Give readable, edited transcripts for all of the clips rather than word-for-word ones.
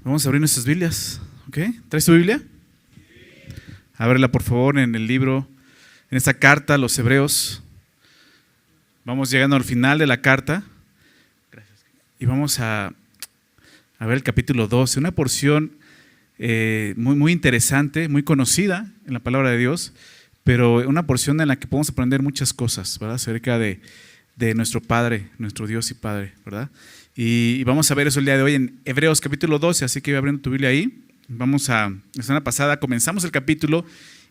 Vamos a abrir nuestras Biblias, ¿ok? ¿Traes tu Biblia? Ábrela por favor en el libro, en esta carta a los Hebreos. Vamos llegando al final de la carta y vamos a ver el capítulo 12, una porción muy interesante, muy conocida en la palabra de Dios, pero una porción en la que podemos aprender muchas cosas, ¿verdad? Acerca de nuestro Padre, nuestro Dios y Padre, ¿verdad? Y vamos a ver eso el día de hoy en Hebreos capítulo 12, así que voy abriendo tu Biblia ahí. La semana pasada comenzamos el capítulo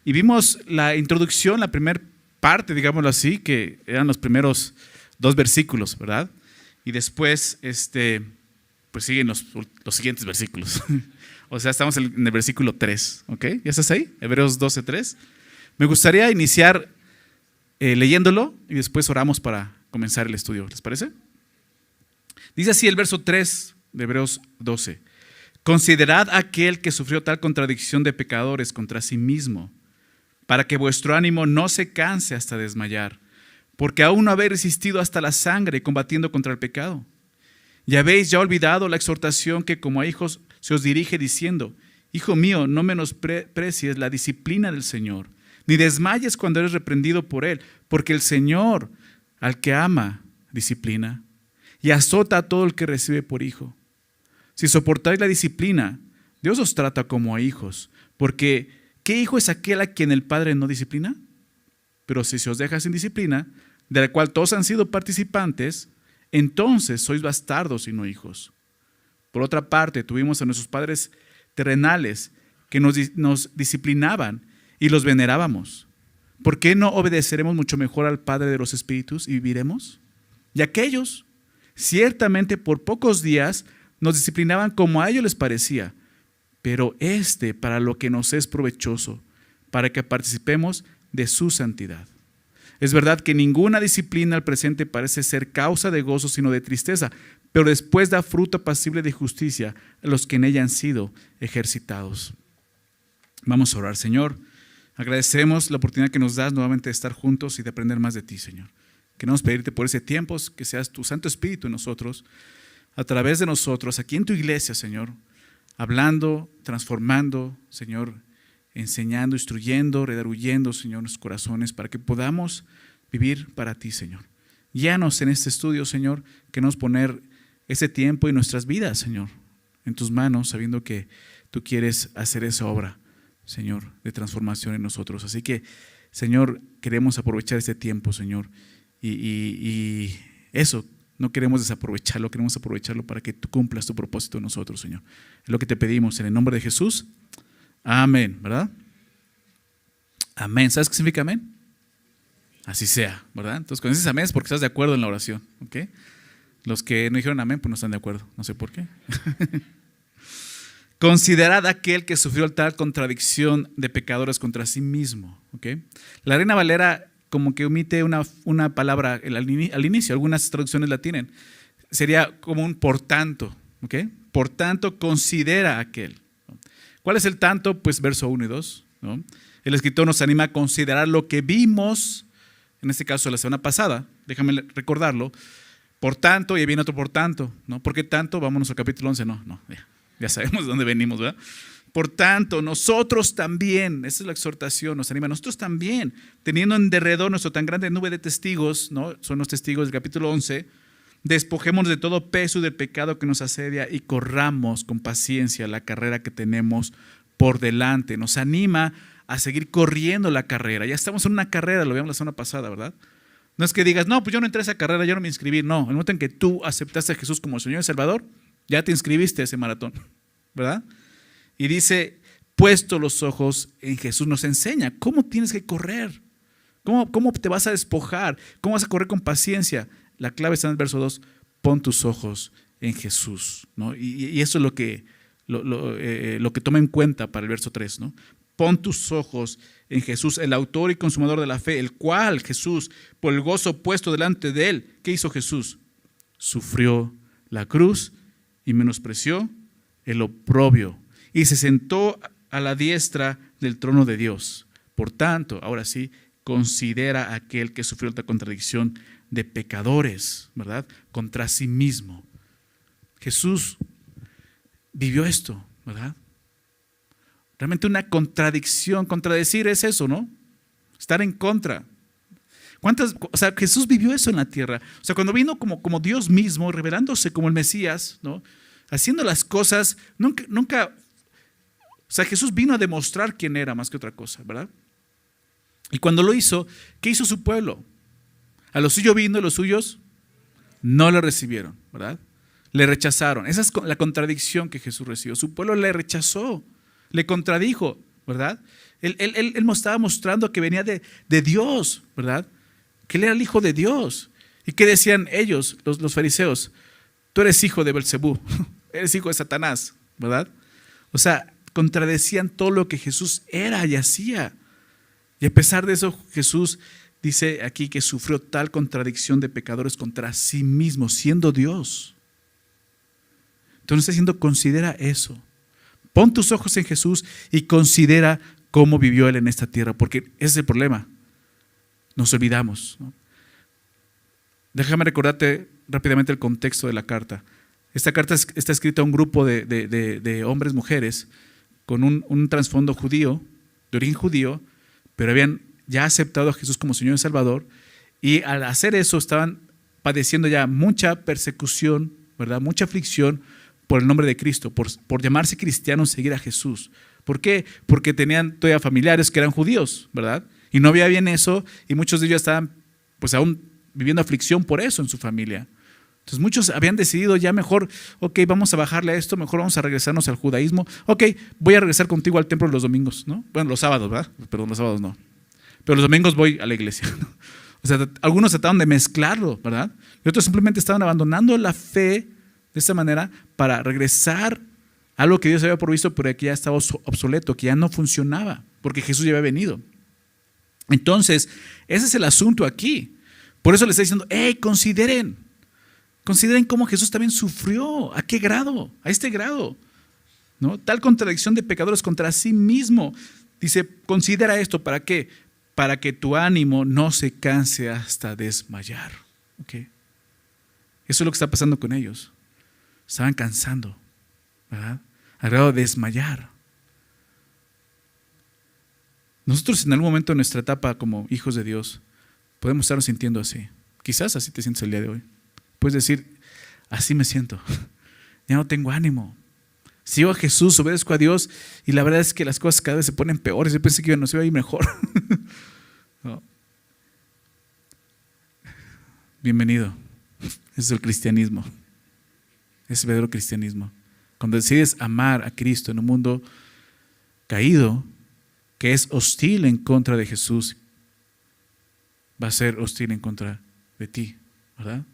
y vimos la introducción, la primera parte, digámoslo así, que eran los primeros 2 versículos, ¿verdad? Y después, pues siguen los siguientes versículos. O sea, estamos en el versículo 3, ¿ok? ¿Ya estás ahí? Hebreos 12, 3. Me gustaría iniciar leyéndolo y después oramos para comenzar el estudio, ¿les parece? Dice así el verso 3 de Hebreos 12. Considerad a aquel que sufrió tal contradicción de pecadores contra sí mismo, para que vuestro ánimo no se canse hasta desmayar, porque aún no habéis resistido hasta la sangre combatiendo contra el pecado. Y habéis ya olvidado la exhortación que como a hijos se os dirige diciendo: Hijo mío, no menosprecies la disciplina del Señor, ni desmayes cuando eres reprendido por Él, porque el Señor al que ama disciplina y azota a todo el que recibe por hijo. Si soportáis la disciplina, Dios os trata como a hijos, porque ¿qué hijo es aquel a quien el Padre no disciplina? Pero si se os deja sin disciplina, de la cual todos han sido participantes, entonces sois bastardos y no hijos. Por otra parte, tuvimos a nuestros padres terrenales que nos disciplinaban y los venerábamos. ¿Por qué no obedeceremos mucho mejor al Padre de los Espíritus y viviremos? Y aquellos, ciertamente por pocos días, nos disciplinaban como a ellos les parecía, pero para lo que nos es provechoso, para que participemos de su santidad. Es verdad que ninguna disciplina al presente parece ser causa de gozo, sino de tristeza, pero después da fruto apacible de justicia a los que en ella han sido ejercitados. Vamos a orar. Señor, agradecemos la oportunidad que nos das nuevamente de estar juntos y de aprender más de ti, Señor. Queremos pedirte por ese tiempo que seas tu Santo Espíritu en nosotros, a través de nosotros, aquí en tu iglesia, Señor, hablando, transformando, Señor, enseñando, instruyendo, redarguyendo, Señor, nuestros corazones para que podamos vivir para ti, Señor. Guíanos en este estudio, Señor, queremos poner ese tiempo y nuestras vidas, Señor, en tus manos, sabiendo que tú quieres hacer esa obra, Señor, de transformación en nosotros. Así que, Señor, queremos aprovechar este tiempo, Señor, y eso, no queremos desaprovecharlo, queremos aprovecharlo para que tú cumplas tu propósito en nosotros, Señor. Es lo que te pedimos en el nombre de Jesús. Amén, ¿verdad? Amén. ¿Sabes qué significa amén? Así sea, ¿verdad? Entonces, cuando dices amén es porque estás de acuerdo en la oración, ¿ok? Los que no dijeron amén, pues no están de acuerdo, no sé por qué. Considerad aquel que sufrió tal contradicción de pecadores contra sí mismo, ¿ok? La Reina Valera como que omite una palabra al inicio, algunas traducciones la tienen. Sería como un por tanto, ¿ok? Por tanto, considera aquel. ¿Cuál es el tanto? Pues verso 1 y 2, ¿no? El escritor nos anima a considerar lo que vimos, en este caso la semana pasada, déjame recordarlo. Por tanto, y ahí viene otro por tanto, ¿no? ¿Por qué tanto? Vámonos al capítulo 11, no, ya sabemos de dónde venimos, ¿verdad? Por tanto, nosotros también, esa es la exhortación, nos anima, nosotros también, teniendo en derredor nuestra tan grande nube de testigos, ¿no? Son los testigos del capítulo 11, despojémonos de todo peso y del pecado que nos asedia y corramos con paciencia la carrera que tenemos por delante. Nos anima a seguir corriendo la carrera. Ya estamos en una carrera, lo vimos la semana pasada, ¿verdad? No es que digas, no, pues yo no entré a esa carrera, yo no me inscribí. No, en el momento en que tú aceptaste a Jesús como Señor y Salvador, ya te inscribiste a ese maratón, ¿verdad? Y dice, puesto los ojos en Jesús, nos enseña cómo tienes que correr, cómo te vas a despojar, cómo vas a correr con paciencia. La clave está en el verso 2, pon tus ojos en Jesús, ¿no? Y eso es lo que toma en cuenta para el verso 3, ¿no? Pon tus ojos en Jesús, el autor y consumador de la fe, el cual Jesús, por el gozo puesto delante de él, ¿qué hizo Jesús? Sufrió la cruz y menospreció el oprobio y se sentó a la diestra del trono de Dios. Por tanto, ahora sí, considera a aquel que sufrió esta contradicción de pecadores, ¿verdad? Contra sí mismo. Jesús vivió esto, ¿verdad? Realmente una contradicción, contradecir es eso, ¿no? Estar en contra. O sea, Jesús vivió eso en la tierra. O sea, cuando vino como Dios mismo, revelándose como el Mesías, ¿no? Haciendo las cosas, nunca, o sea, Jesús vino a demostrar quién era más que otra cosa, ¿verdad? Y cuando lo hizo, ¿qué hizo su pueblo? A lo suyo vino, los suyos no le recibieron, ¿verdad? Le rechazaron. Esa es la contradicción que Jesús recibió. Su pueblo le rechazó, le contradijo, ¿verdad? Él nos estaba mostrando que venía de Dios, ¿verdad? Que él era el hijo de Dios. ¿Y qué decían ellos, los fariseos? Tú eres hijo de Belcebú, eres hijo de Satanás, ¿verdad? O sea, contradecían todo lo que Jesús era y hacía. Y a pesar de eso, Jesús dice aquí que sufrió tal contradicción de pecadores contra sí mismo, siendo Dios. Entonces está diciendo, considera eso. Pon tus ojos en Jesús y considera cómo vivió Él en esta tierra, porque ese es el problema. Nos olvidamos, ¿no? Déjame recordarte rápidamente el contexto de la carta. Esta carta está escrita a un grupo de hombres, mujeres, con un trasfondo judío, de origen judío, pero habían ya aceptado a Jesús como Señor y Salvador, y al hacer eso estaban padeciendo ya mucha persecución, ¿verdad? Mucha aflicción por el nombre de Cristo, por llamarse cristianos, seguir a Jesús. ¿Por qué? Porque tenían todavía familiares que eran judíos, ¿verdad? Y no había bien eso, y muchos de ellos estaban pues aún viviendo aflicción por eso en su familia. Entonces muchos habían decidido ya mejor, ok, vamos a bajarle a esto, mejor vamos a regresarnos al judaísmo. Ok, voy a regresar contigo al templo los domingos, ¿no? Bueno, los sábados, ¿verdad? Perdón, los sábados no. Pero los domingos voy a la iglesia, ¿no? O sea, algunos trataron de mezclarlo, ¿verdad? Y otros simplemente estaban abandonando la fe de esta manera para regresar a algo que Dios había provisto, pero que ya estaba obsoleto, que ya no funcionaba, porque Jesús ya había venido. Entonces, ese es el asunto aquí. Por eso le está diciendo, hey, consideren cómo Jesús también sufrió. ¿A qué grado? A este grado, ¿no? Tal contradicción de pecadores contra sí mismo. Dice, considera esto, ¿para qué? Para que tu ánimo no se canse hasta desmayar. ¿Okay? Eso es lo que está pasando con ellos. Estaban cansando, ¿verdad? Al grado de desmayar. Nosotros en algún momento en nuestra etapa como hijos de Dios podemos estarnos sintiendo así. Quizás así te sientes el día de hoy. Puedes decir, así me siento. Ya no tengo ánimo. Sigo a Jesús, obedezco a Dios y la verdad es que las cosas cada vez se ponen peores. Yo pensé que nos iba a ir mejor. No. Bienvenido. Ese es el cristianismo. Es el verdadero cristianismo. Cuando decides amar a Cristo en un mundo caído, que es hostil en contra de Jesús, va a ser hostil en contra de ti, ¿verdad?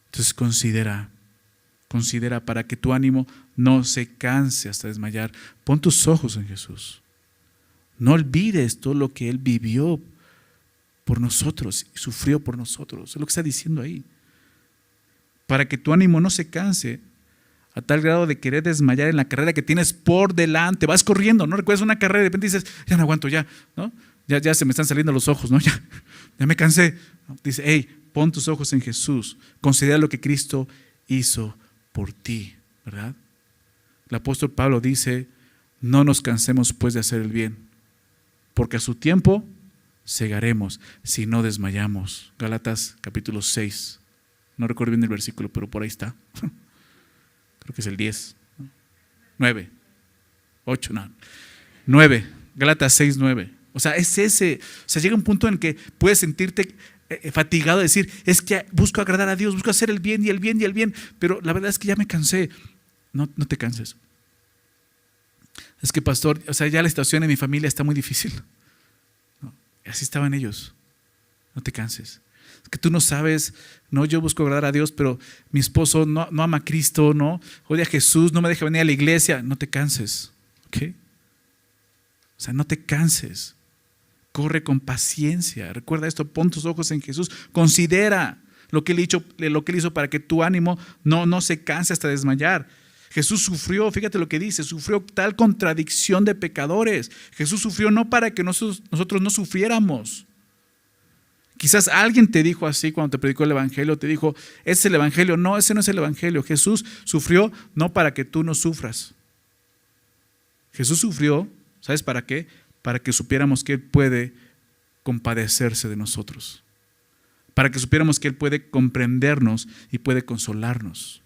Entonces considera para que tu ánimo no se canse hasta desmayar. Pon tus ojos en Jesús. No olvides todo lo que Él vivió por nosotros y sufrió por nosotros. Es lo que está diciendo ahí. Para que tu ánimo no se canse a tal grado de querer desmayar en la carrera que tienes por delante. Vas corriendo, ¿no? Recuerdas una carrera y de repente dices, ya no aguanto, ya, ¿no? Ya se me están saliendo los ojos, ¿no? Ya me cansé. Dice, hey, pon tus ojos en Jesús. Considera lo que Cristo hizo por ti, ¿verdad? El apóstol Pablo dice, no nos cansemos pues de hacer el bien, porque a su tiempo segaremos si no desmayamos. Gálatas capítulo 6. No recuerdo bien el versículo, pero por ahí está. Creo que es el 10. 9. 8, no. 9. Gálatas 6, 9. O sea, es ese. O sea, llega un punto en que puedes sentirte fatigado de decir, es que busco agradar a Dios, busco hacer el bien y el bien y el bien, pero la verdad es que ya me cansé. No te canses. Es que pastor, o sea, ya la situación en mi familia está muy difícil. No, así estaban ellos. No te canses. Es que tú no sabes, no, yo busco agradar a Dios, pero mi esposo no ama a Cristo, no, odia a Jesús, no me deja venir a la iglesia. No te canses, ¿ok? O sea, no te canses. Corre con paciencia. Recuerda esto, pon tus ojos en Jesús. Considera lo que Él hizo para que tu ánimo no se canse hasta desmayar. Jesús sufrió, fíjate lo que dice, sufrió tal contradicción de pecadores. Jesús sufrió no para que nosotros no sufriéramos. Quizás alguien te dijo así cuando te predicó el evangelio, te dijo, ¿ese es el evangelio? No, ese no es el evangelio. Jesús sufrió no para que tú no sufras. Jesús sufrió, ¿sabes para qué? Para que supiéramos que Él puede compadecerse de nosotros. Para que supiéramos que Él puede comprendernos y puede consolarnos.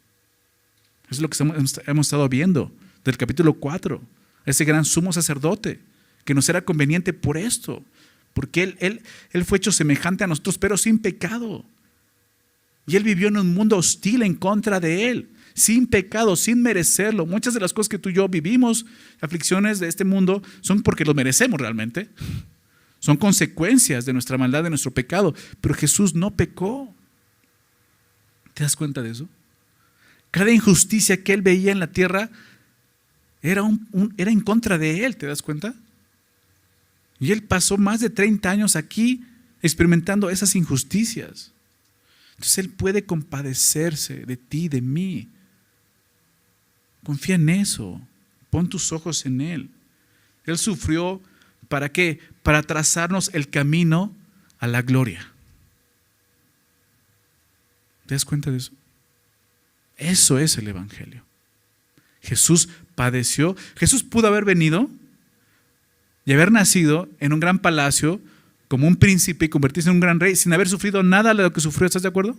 Eso es lo que hemos estado viendo del capítulo 4. Ese gran sumo sacerdote que nos era conveniente por esto. Porque él fue hecho semejante a nosotros, pero sin pecado. Y Él vivió en un mundo hostil en contra de Él, sin pecado, sin merecerlo. Muchas de las cosas que tú y yo vivimos, aflicciones de este mundo, son porque lo merecemos realmente. Son consecuencias de nuestra maldad, de nuestro pecado. Pero Jesús no pecó. ¿Te das cuenta de eso? Cada injusticia que Él veía en la tierra era en contra de Él. ¿Te das cuenta? Y Él pasó más de 30 años aquí experimentando esas injusticias. Entonces Él puede compadecerse de ti, de mí. Confía en eso. Pon tus ojos en Él. Él sufrió, ¿para qué? Para trazarnos el camino a la gloria. ¿Te das cuenta de eso? Eso es el evangelio. Jesús padeció. Jesús pudo haber venido y haber nacido en un gran palacio como un príncipe y convertirse en un gran rey sin haber sufrido nada de lo que sufrió. ¿Estás de acuerdo?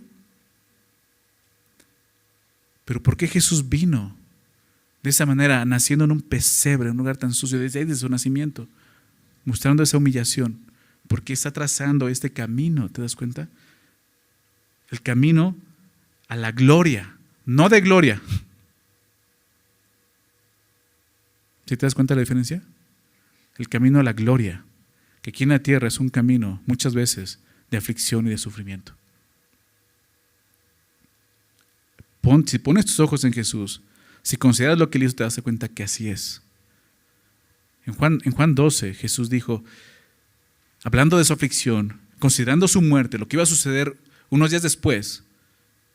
Pero ¿por qué Jesús vino de esa manera, naciendo en un pesebre, en un lugar tan sucio, desde ahí, desde su nacimiento, mostrando esa humillación? Porque está trazando este camino, ¿te das cuenta? El camino a la gloria, no de gloria. ¿Sí te das cuenta de la diferencia? El camino a la gloria, que aquí en la tierra es un camino muchas veces de aflicción y de sufrimiento. Si pones tus ojos en Jesús, si consideras lo que Él hizo, te das cuenta que así es. En Juan 12, Jesús dijo, hablando de su aflicción, considerando su muerte, lo que iba a suceder unos días después,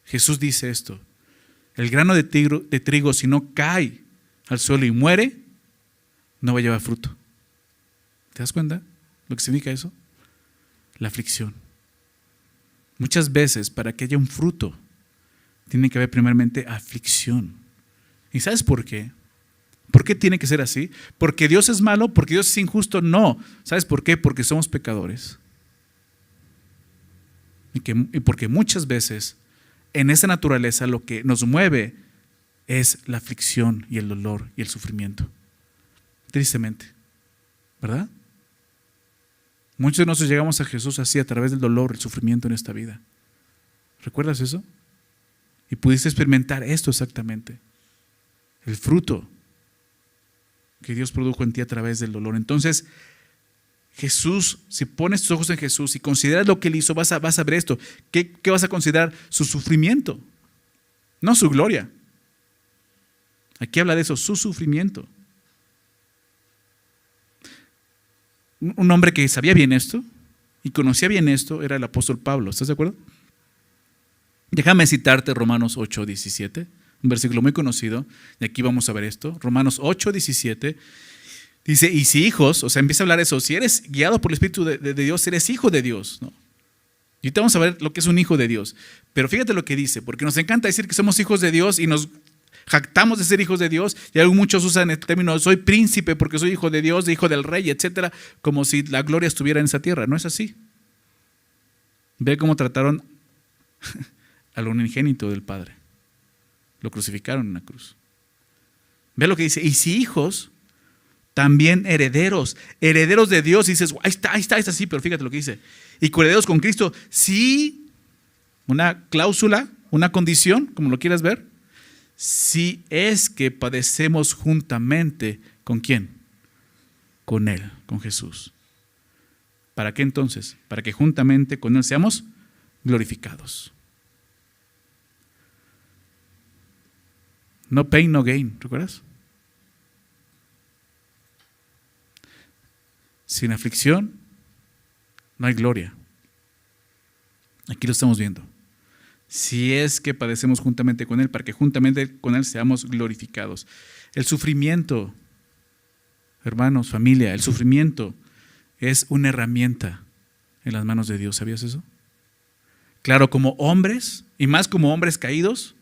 Jesús dice esto: el grano de trigo, si no cae al suelo y muere, no va a llevar fruto. ¿Te das cuenta lo que significa eso? La aflicción. Muchas veces, para que haya un fruto, tiene que haber primeramente aflicción. ¿Y sabes por qué? ¿Por qué tiene que ser así? ¿Porque Dios es malo? ¿Porque Dios es injusto? No. ¿Sabes por qué? Porque somos pecadores. Y porque muchas veces en esa naturaleza lo que nos mueve es la aflicción y el dolor y el sufrimiento. Tristemente, ¿verdad? Muchos de nosotros llegamos a Jesús así, a través del dolor, el sufrimiento en esta vida. ¿Recuerdas eso? Y pudiste experimentar esto exactamente. El fruto que Dios produjo en ti a través del dolor. Entonces, Jesús, si pones tus ojos en Jesús y consideras lo que Él hizo, vas a ver esto. ¿Qué vas a considerar? Su sufrimiento, no su gloria. Aquí habla de eso, su sufrimiento. Un hombre que sabía bien esto y conocía bien esto era el apóstol Pablo. ¿Estás de acuerdo? Déjame citarte Romanos 8:17, un versículo muy conocido, y aquí vamos a ver esto. Romanos 8:17 dice, y si hijos, o sea, empieza a hablar de eso, si eres guiado por el Espíritu de Dios, eres hijo de Dios, ¿no? Y ahorita vamos a ver lo que es un hijo de Dios. Pero fíjate lo que dice, porque nos encanta decir que somos hijos de Dios y nos jactamos de ser hijos de Dios, y muchos usan el término soy príncipe porque soy hijo de Dios, hijo del rey, etcétera, como si la gloria estuviera en esa tierra. No es así. Ve cómo trataron al unigénito del Padre. Lo crucificaron en la cruz. Ve lo que dice, y si hijos, también herederos de Dios. Y dices, ahí está, sí, pero fíjate lo que dice. Y coherederos con Cristo, sí, una cláusula, una condición, como lo quieras ver, si es que padecemos juntamente, ¿con quién? Con Él, con Jesús. ¿Para qué entonces? Para que juntamente con Él seamos glorificados. No pain, no gain, ¿recuerdas? Sin aflicción no hay gloria. Aquí lo estamos viendo. Si es que padecemos juntamente con Él, para que juntamente con Él seamos glorificados. El sufrimiento, hermanos, familia, el sufrimiento es una herramienta en las manos de Dios. ¿Sabías eso? Claro, como hombres, y más como hombres caídos,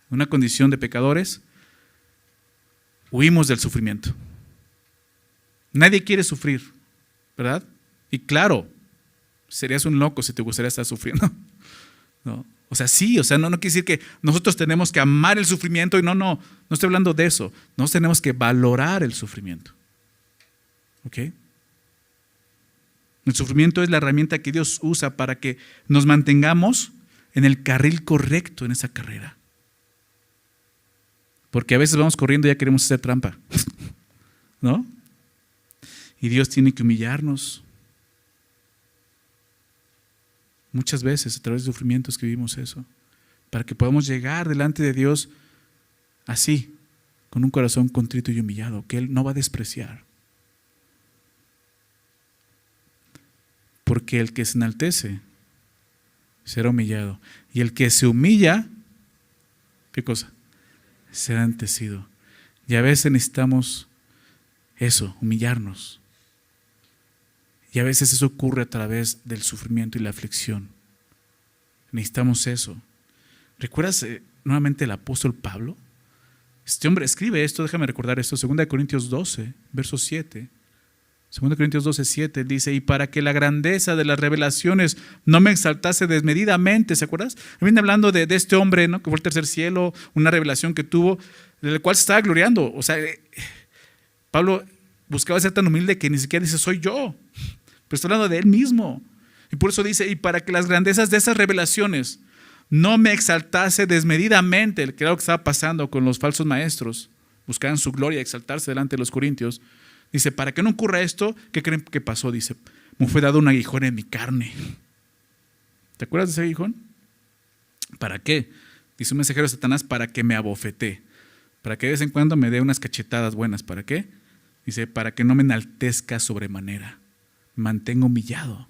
en una condición de pecadores, huimos del sufrimiento. Nadie quiere sufrir, ¿verdad? Y claro, serías un loco si te gustaría estar sufriendo. ¿No? O sea, sí, o sea, no quiere decir que nosotros tenemos que amar el sufrimiento y no estoy hablando de eso. Nosotros tenemos que valorar el sufrimiento. ¿Ok? El sufrimiento es la herramienta que Dios usa para que nos mantengamos en el carril correcto en esa carrera. Porque a veces vamos corriendo y ya queremos hacer trampa, ¿no? Y Dios tiene que humillarnos. Muchas veces a través de sufrimientos que vivimos eso, para que podamos llegar delante de Dios así, con un corazón contrito y humillado, que Él no va a despreciar. Porque el que se enaltece será humillado, y el que se humilla, ¿qué cosa? Será enaltecido. Y a veces necesitamos eso, humillarnos. Y a veces eso ocurre a través del sufrimiento y la aflicción. Necesitamos eso. ¿Recuerdas nuevamente el apóstol Pablo? Este hombre escribe esto, déjame recordar esto, 2 Corintios 12, verso 7. 2 Corintios 12, 7 dice: y para que la grandeza de las revelaciones no me exaltase desmedidamente, ¿se acuerdas? Viene hablando de este hombre, ¿no? Que fue el tercer cielo, una revelación que tuvo, de la cual se estaba gloriando. O sea, Pablo buscaba ser tan humilde que ni siquiera dice soy yo, pero está hablando de él mismo. Y por eso dice: y para que las grandezas de esas revelaciones no me exaltase desmedidamente, que era lo que estaba pasando con los falsos maestros, buscaban su gloria, exaltarse delante de los corintios. Dice, para que no ocurra esto, ¿qué creen que pasó? Dice, me fue dado un aguijón en mi carne. ¿Te acuerdas de ese aguijón? ¿Para qué? Dice un mensajero de Satanás, para que me abofetee, para que de vez en cuando me dé unas cachetadas buenas. ¿Para qué? Dice, para que no me enaltezca sobremanera, me mantenga humillado.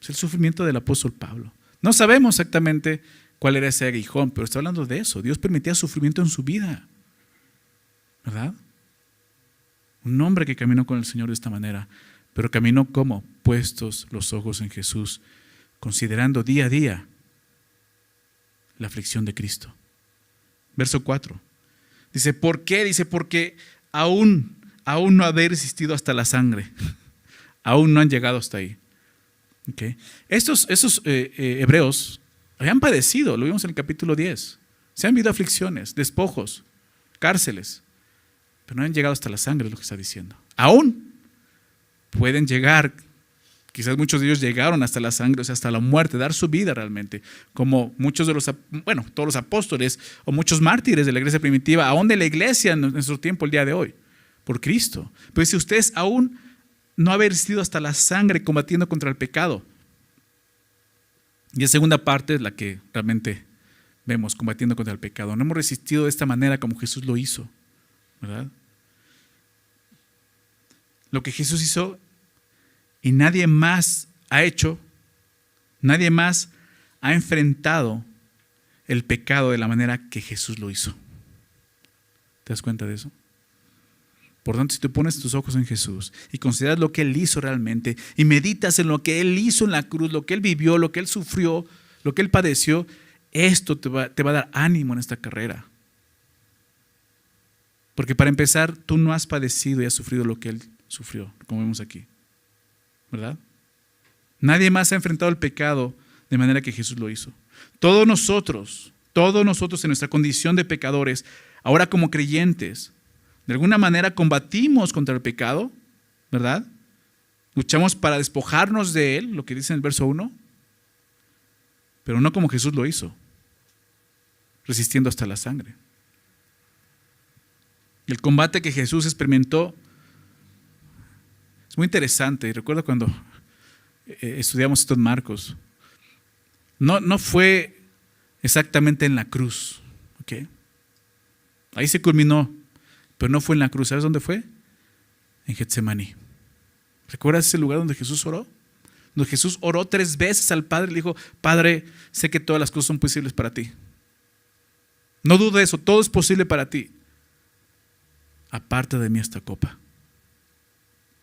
Es el sufrimiento del apóstol Pablo. No sabemos exactamente cuál era ese aguijón, pero está hablando de eso. Dios permitía sufrimiento en su vida, ¿verdad? Un hombre que caminó con el Señor de esta manera, pero caminó como puestos los ojos en Jesús, considerando día a día la aflicción de Cristo. Verso 4. Dice, ¿por qué? Dice, porque aún no haber resistido hasta la sangre. Aún no han llegado hasta ahí. Okay. Estos hebreos habían padecido, lo vimos en el capítulo 10. Se han vivido aflicciones, despojos, cárceles. Pero no han llegado hasta la sangre, es lo que está diciendo. Aún pueden llegar, quizás muchos de ellos llegaron hasta la sangre, o sea, hasta la muerte, dar su vida realmente, como muchos de todos los apóstoles o muchos mártires de la iglesia primitiva, aún de la iglesia en nuestro tiempo, el día de hoy, por Cristo. Pero si ustedes aún no haber resistido hasta la sangre combatiendo contra el pecado, y la segunda parte es la que realmente vemos, combatiendo contra el pecado, no hemos resistido de esta manera como Jesús lo hizo, ¿verdad? Lo que Jesús hizo y nadie más ha hecho, nadie más ha enfrentado el pecado de la manera que Jesús lo hizo. ¿Te das cuenta de eso? Por tanto, si tú pones tus ojos en Jesús y consideras lo que Él hizo realmente y meditas en lo que Él hizo en la cruz, lo que Él vivió, lo que Él sufrió, lo que Él padeció, esto te va a dar ánimo en esta carrera. Porque para empezar, tú no has padecido y has sufrido lo que Él sufrió, como vemos aquí, ¿verdad? Nadie más ha enfrentado el pecado de manera que Jesús lo hizo. Todos nosotros en nuestra condición de pecadores, ahora como creyentes, de alguna manera combatimos contra el pecado, ¿verdad? Luchamos para despojarnos de él, lo que dice en el verso 1, pero no como Jesús lo hizo, resistiendo hasta la sangre. El combate que Jesús experimentó es muy interesante. Y recuerdo cuando estudiamos esto en Marcos, no fue exactamente en la cruz, ¿ok? Ahí se culminó, pero no fue en la cruz. ¿Sabes dónde fue? En Getsemaní. ¿Recuerdas ese lugar donde Jesús oró? Donde Jesús oró 3 veces al Padre y le dijo, Padre, sé que todas las cosas son posibles para ti. No dudo de eso, todo es posible para ti. Aparta de mí esta copa.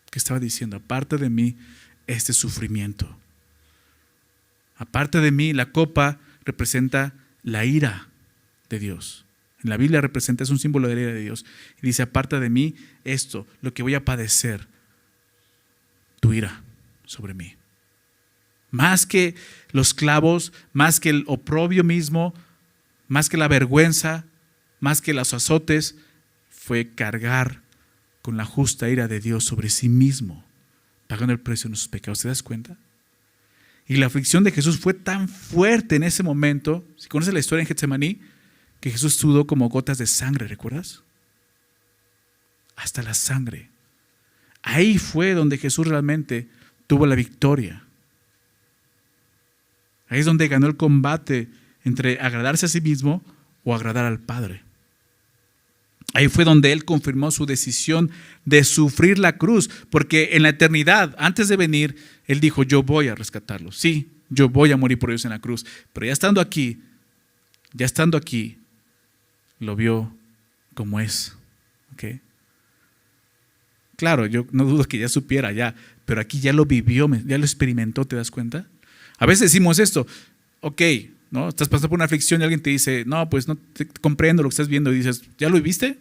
¿Qué estaba diciendo? Aparta de mí este sufrimiento. Aparte de mí, la copa representa la ira de Dios. En la Biblia representa, es un símbolo de la ira de Dios. Y dice, aparte de mí, esto, lo que voy a padecer, tu ira sobre mí. Más que los clavos, más que el oprobio mismo, más que la vergüenza, más que los azotes, fue cargar con la justa ira de Dios sobre sí mismo, pagando el precio de nuestros pecados. ¿Te das cuenta? Y la aflicción de Jesús fue tan fuerte en ese momento. Si conoces la historia en Getsemaní, que Jesús sudó como gotas de sangre, ¿recuerdas? Hasta la sangre. Ahí fue donde Jesús realmente tuvo la victoria. Ahí es donde ganó el combate entre agradarse a sí mismo o agradar al Padre. Ahí fue donde Él confirmó su decisión de sufrir la cruz, porque en la eternidad, antes de venir, Él dijo, yo voy a rescatarlos. Sí, yo voy a morir por ellos en la cruz. Pero ya estando aquí, lo vio como es. ¿Okay? Claro, yo no dudo que ya supiera ya, pero aquí ya lo vivió, ya lo experimentó, ¿te das cuenta? A veces decimos esto, ok, ¿no? Estás pasando por una aflicción y alguien te dice, no, pues no te comprendo lo que estás viendo, y dices, ¿ya lo viviste?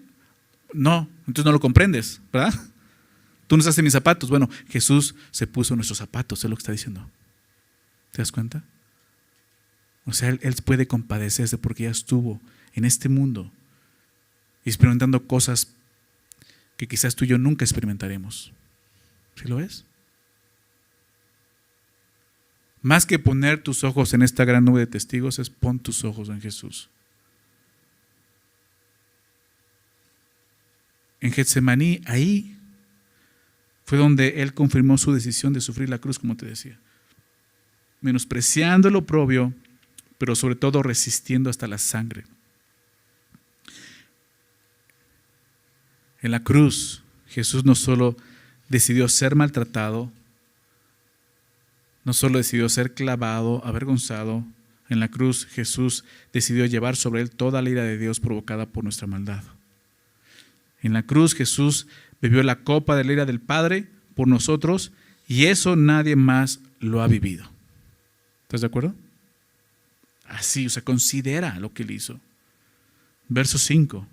No, entonces no lo comprendes, ¿verdad? Tú no estás en mis zapatos. Bueno, Jesús se puso en nuestros zapatos, es lo que está diciendo. ¿Te das cuenta? O sea, Él puede compadecerse porque ya estuvo en este mundo experimentando cosas que quizás tú y yo nunca experimentaremos. ¿Sí lo ves? Más que poner tus ojos en esta gran nube de testigos, es pon tus ojos en Jesús. En Getsemaní, ahí fue donde Él confirmó su decisión de sufrir la cruz, como te decía. Menospreciando lo oprobio, pero sobre todo resistiendo hasta la sangre. En la cruz, Jesús no solo decidió ser maltratado, no solo decidió ser clavado, avergonzado. En la cruz, Jesús decidió llevar sobre Él toda la ira de Dios provocada por nuestra maldad. En la cruz, Jesús bebió la copa de la ira del Padre por nosotros, y eso nadie más lo ha vivido. ¿Estás de acuerdo? Así, o sea, considera lo que Él hizo. Verso 5.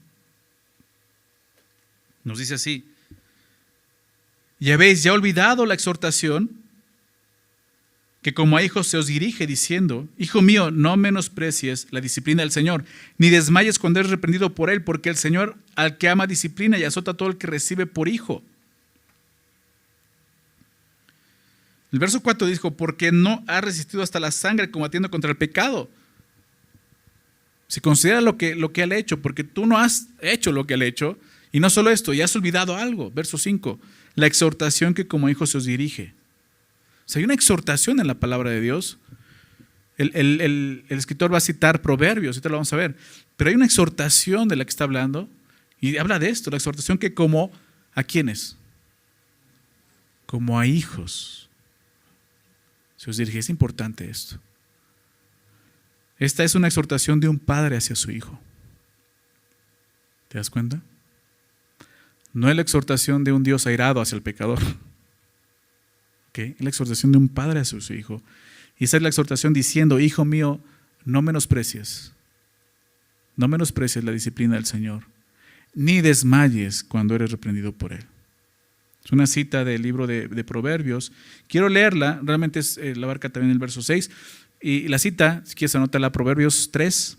Nos dice así: ¿y habéis ya olvidado la exhortación que como a hijos se os dirige diciendo, hijo mío, no menosprecies la disciplina del Señor, ni desmayes cuando eres reprendido por Él, porque el Señor al que ama disciplina y azota a todo el que recibe por hijo? El verso 4 dijo, porque no has resistido hasta la sangre combatiendo contra el pecado. Se considera lo que Él ha hecho, porque tú no has hecho lo que Él ha hecho. Y no solo esto, ya has olvidado algo. Verso 5, la exhortación que como hijos se os dirige. O sea, hay una exhortación en la palabra de Dios. El escritor va a citar Proverbios, ahorita lo vamos a ver. Pero hay una exhortación de la que está hablando. Y habla de esto, la exhortación que como, ¿a quiénes? Como a hijos se os dirige. Es importante esto. Esta es una exhortación de un padre hacia su hijo. ¿Te das cuenta? No es la exhortación de un Dios airado hacia el pecador. ¿Okay? Es la exhortación de un padre hacia su hijo. Y esa es la exhortación diciendo, hijo mío, no menosprecies la disciplina del Señor, ni desmayes cuando eres reprendido por Él. Es una cita del libro de Proverbios. Quiero leerla, realmente la abarca también el verso 6. Y la cita, si quieres anótala, Proverbios 3,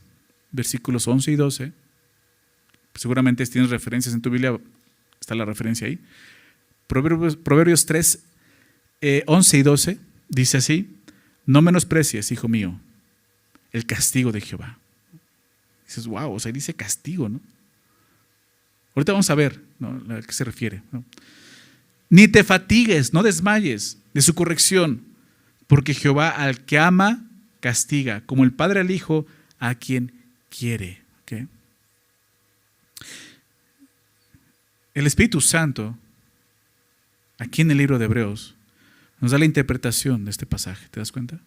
versículos 11 y 12. Seguramente tienes referencias en tu Biblia, está la referencia ahí. Proverbios 3, 11 y 12, dice así: no menosprecies, hijo mío, el castigo de Jehová. Dices, wow, o sea, dice castigo, ¿no? Ahorita vamos a ver, ¿no?, a qué se refiere, ¿no? Ni te fatigues, no desmayes de su corrección, porque Jehová al que ama castiga, como el padre al hijo a quien quiere. ¿Okay? El Espíritu Santo, aquí en el libro de Hebreos, nos da la interpretación de este pasaje, ¿te das cuenta?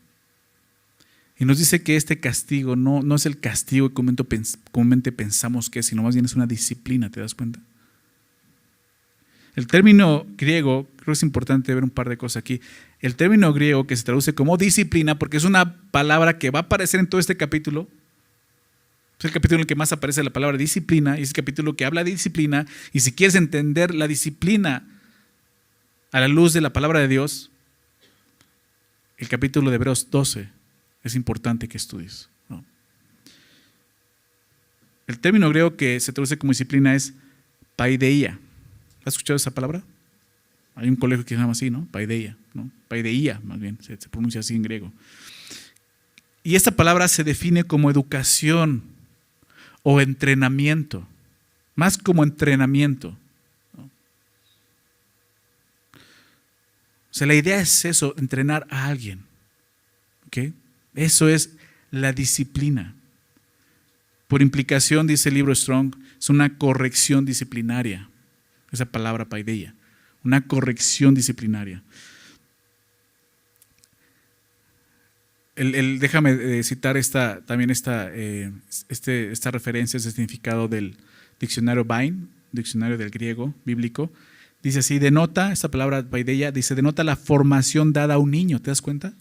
Y nos dice que este castigo no es el castigo que comúnmente pensamos que es, sino más bien es una disciplina, ¿te das cuenta? El término griego, creo que es importante ver un par de cosas aquí. el término griego que se traduce como disciplina, porque es una palabra que va a aparecer en todo este capítulo. Es el capítulo en el que más aparece la palabra disciplina y es el capítulo que habla de disciplina. Y si quieres entender la disciplina a la luz de la palabra de Dios, el capítulo de Hebreos 12 es importante que estudies, ¿no? El término griego que se traduce como disciplina es paideia. ¿Has escuchado esa palabra? Hay un colegio que se llama así, ¿no? Paideia, ¿no? Paideia, más bien, se pronuncia así en griego. Y esta palabra se define como educación o entrenamiento, más como entrenamiento, ¿no? O sea, la idea es eso, entrenar a alguien, ¿ok? Eso es la disciplina. Por implicación, dice el libro Strong, es una corrección disciplinaria, esa palabra paideia, una corrección disciplinaria. Déjame citar esta referencia, este significado del diccionario Vine, diccionario del griego bíblico. Dice así, esta palabra paideia, denota la formación dada a un niño, ¿te das cuenta?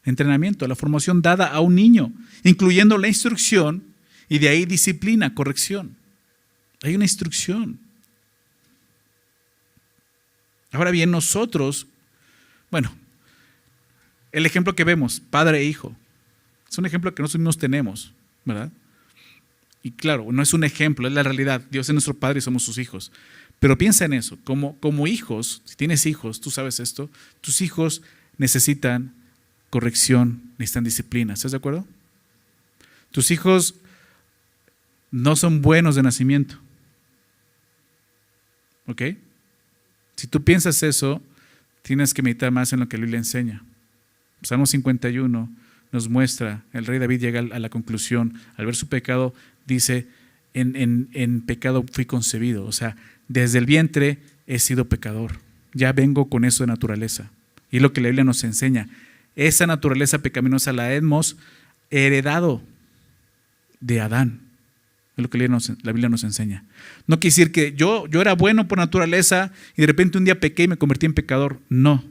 Entrenamiento, la formación dada a un niño, incluyendo la instrucción y de ahí disciplina, corrección. Hay una instrucción. Ahora bien, nosotros, el ejemplo que vemos, padre e hijo, es un ejemplo que nosotros mismos tenemos, ¿verdad? Y claro, no es un ejemplo, es la realidad. Dios es nuestro Padre y somos sus hijos. Pero piensa en eso, como hijos, si tienes hijos, tú sabes esto, tus hijos necesitan corrección, necesitan disciplina, ¿estás de acuerdo? Tus hijos no son buenos de nacimiento, ¿ok? Si tú piensas eso, tienes que meditar más en lo que la Biblia enseña. Salmo 51 nos muestra, el rey David llega a la conclusión, al ver su pecado, dice, en pecado fui concebido, o sea, desde el vientre he sido pecador, ya vengo con eso de naturaleza. Y es lo que la Biblia nos enseña, esa naturaleza pecaminosa la hemos heredado de Adán, es lo que la Biblia nos enseña. No quiere decir que yo era bueno por naturaleza y de repente un día pequé y me convertí en pecador, no,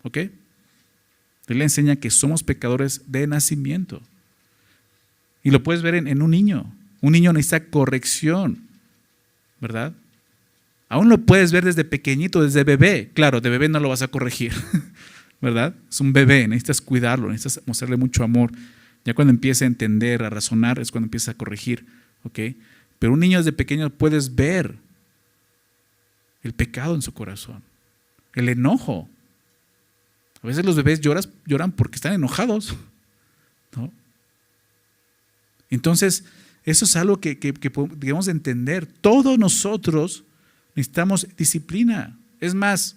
¿ok? La Biblia enseña que somos pecadores de nacimiento. Y lo puedes ver en un niño. Un niño necesita corrección, ¿verdad? Aún lo puedes ver desde pequeñito, desde bebé. Claro, de bebé no lo vas a corregir, ¿verdad? Es un bebé, necesitas cuidarlo, necesitas mostrarle mucho amor. Ya cuando empiece a entender, a razonar, es cuando empieza a corregir, ¿ok? Pero un niño desde pequeño puedes ver el pecado en su corazón, el enojo. A veces los bebés lloran porque están enojados, ¿no? Entonces, eso es algo que debemos de entender. Todos nosotros necesitamos disciplina. Es más,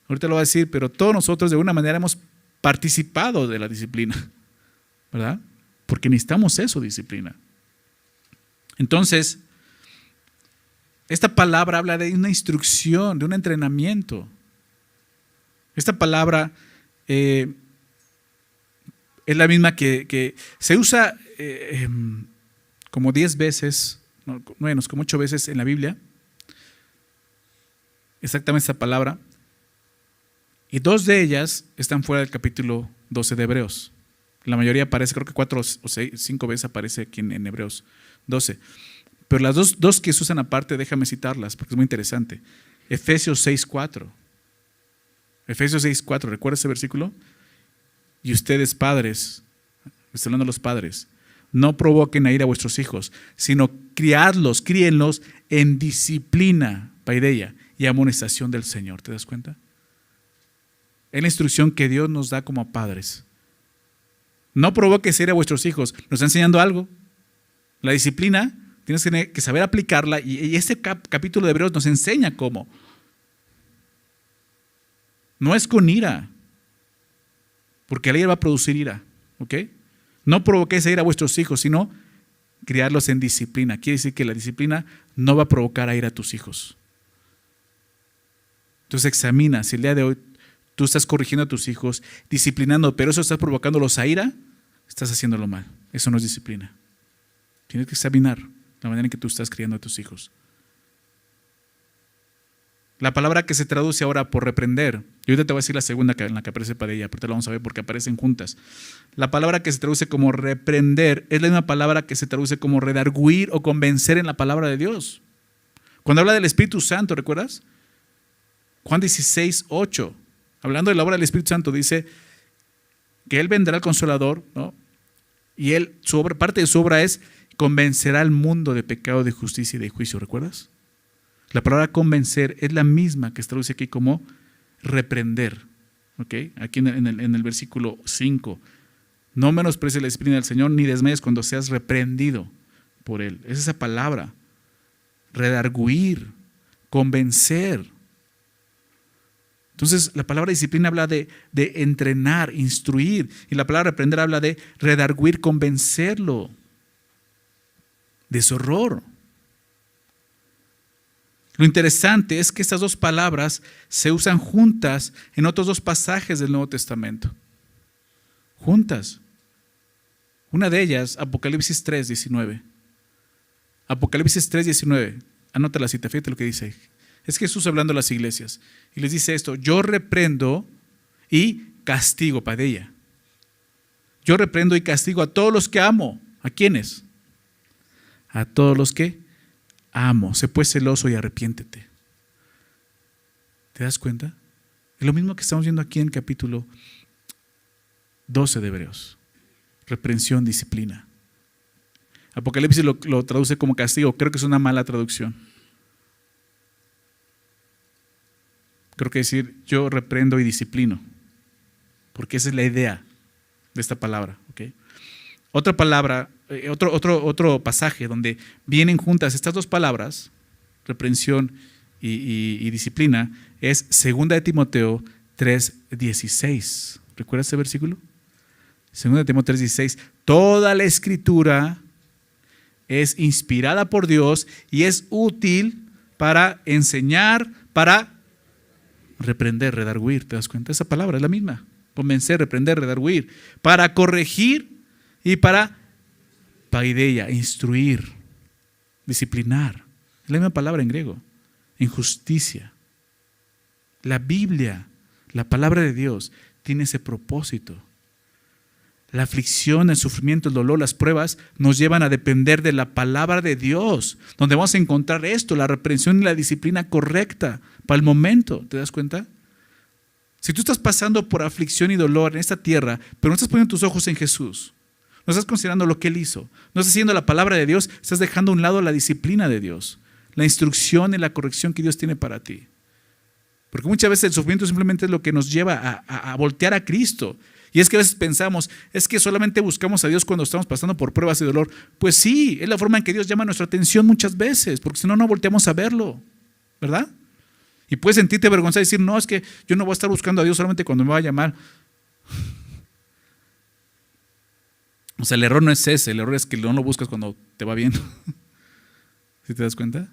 ahorita lo voy a decir, pero todos nosotros de alguna manera hemos participado de la disciplina, ¿verdad? Porque necesitamos eso, disciplina. Entonces, esta palabra habla de una instrucción, de un entrenamiento. Esta palabra es la misma que se usa como 10 veces, menos, como 8 veces en la Biblia. Exactamente esa palabra. Y 2 de ellas están fuera del capítulo 12 de Hebreos. La mayoría aparece, creo que 4 o 5 veces aparece aquí en Hebreos 12. Pero las dos que se usan aparte, déjame citarlas porque es muy interesante. Efesios 6:4. Efesios 6:4, ¿recuerda ese versículo? Y ustedes padres, estoy hablando de los padres, no provoquen a ira a vuestros hijos, sino críenlos en disciplina, paideia, y amonestación del Señor. ¿Te das cuenta? Es la instrucción que Dios nos da como padres. No provoques a ira a vuestros hijos. ¿Nos está enseñando algo? La disciplina, tienes que saber aplicarla y este capítulo de Hebreos nos enseña cómo. No es con ira, porque la ira va a producir ira, ¿ok? No provoquéis a ira a vuestros hijos, sino criarlos en disciplina. Quiere decir que la disciplina no va a provocar a ira a tus hijos. Entonces examina si el día de hoy tú estás corrigiendo a tus hijos, disciplinando, pero eso estás provocándolos a ira, estás haciéndolo mal. Eso no es disciplina. Tienes que examinar la manera en que tú estás criando a tus hijos. La palabra que se traduce ahora por reprender, y ahorita te voy a decir la segunda en la que aparece padilla, pero te la vamos a ver porque aparecen juntas. La palabra que se traduce como reprender es la misma palabra que se traduce como redarguir o convencer en la palabra de Dios. Cuando habla del Espíritu Santo, ¿recuerdas? Juan 16:8, hablando de la obra del Espíritu Santo, dice que Él vendrá al Consolador, ¿no? Y Él, parte de su obra es convencerá al mundo de pecado, de justicia y de juicio, ¿recuerdas? La palabra convencer es la misma que se traduce aquí como reprender. ¿Okay? Aquí en el versículo 5. No menosprecies la disciplina del Señor, ni desmayes cuando seas reprendido por Él. Es esa palabra. Redarguir, convencer. Entonces, la palabra disciplina habla de entrenar, instruir. Y la palabra reprender habla de redarguir, convencerlo de su horror. Lo interesante es que estas dos palabras se usan juntas en otros dos pasajes del Nuevo Testamento. Juntas. Una de ellas, Apocalipsis 3:19. Apocalipsis 3:19. Anota la cita, fíjate lo que dice. Es Jesús hablando a las iglesias. Y les dice esto: yo reprendo y castigo, padilla. Yo reprendo y castigo a todos los que amo. ¿A quiénes? A todos los que amo. Sé pues celoso y arrepiéntete. ¿Te das cuenta? Es lo mismo que estamos viendo aquí en capítulo 12 de Hebreos. Reprensión, disciplina. Apocalipsis lo traduce como castigo. Creo que es una mala traducción. Creo que decir yo reprendo y disciplino, porque esa es la idea de esta palabra. ¿Okay? Otra palabra, otro pasaje donde vienen juntas estas dos palabras, reprensión y disciplina, es 2 de Timoteo 3:16. ¿Recuerdas ese versículo? 2 de Timoteo 3:16. Toda la escritura es inspirada por Dios y es útil para enseñar, para reprender, redarguir. ¿Te das cuenta? Esa palabra es la misma. Convencer, reprender, redarguir. Para corregir y para paideia, instruir, disciplinar. Es la misma palabra en griego. En justicia. La Biblia, la palabra de Dios, tiene ese propósito. La aflicción, el sufrimiento, el dolor, las pruebas nos llevan a depender de la palabra de Dios, donde vamos a encontrar esto, la reprensión y la disciplina correcta para el momento. ¿Te das cuenta? Si tú estás pasando por aflicción y dolor en esta tierra, pero no estás poniendo tus ojos en Jesús, no estás considerando lo que Él hizo, no estás haciendo la palabra de Dios, estás dejando a un lado la disciplina de Dios, la instrucción y la corrección que Dios tiene para ti. Porque muchas veces el sufrimiento simplemente es lo que nos lleva a voltear a Cristo. Y es que a veces pensamos, es que solamente buscamos a Dios cuando estamos pasando por pruebas y dolor. Pues sí, es la forma en que Dios llama nuestra atención muchas veces, porque si no, no volteamos a verlo, ¿verdad? Y puedes sentirte avergonzado y decir, no, es que yo no voy a estar buscando a Dios solamente cuando me va a llamar. O sea, el error no es ese, el error es que no lo buscas cuando te va bien. ¿Sí te das cuenta?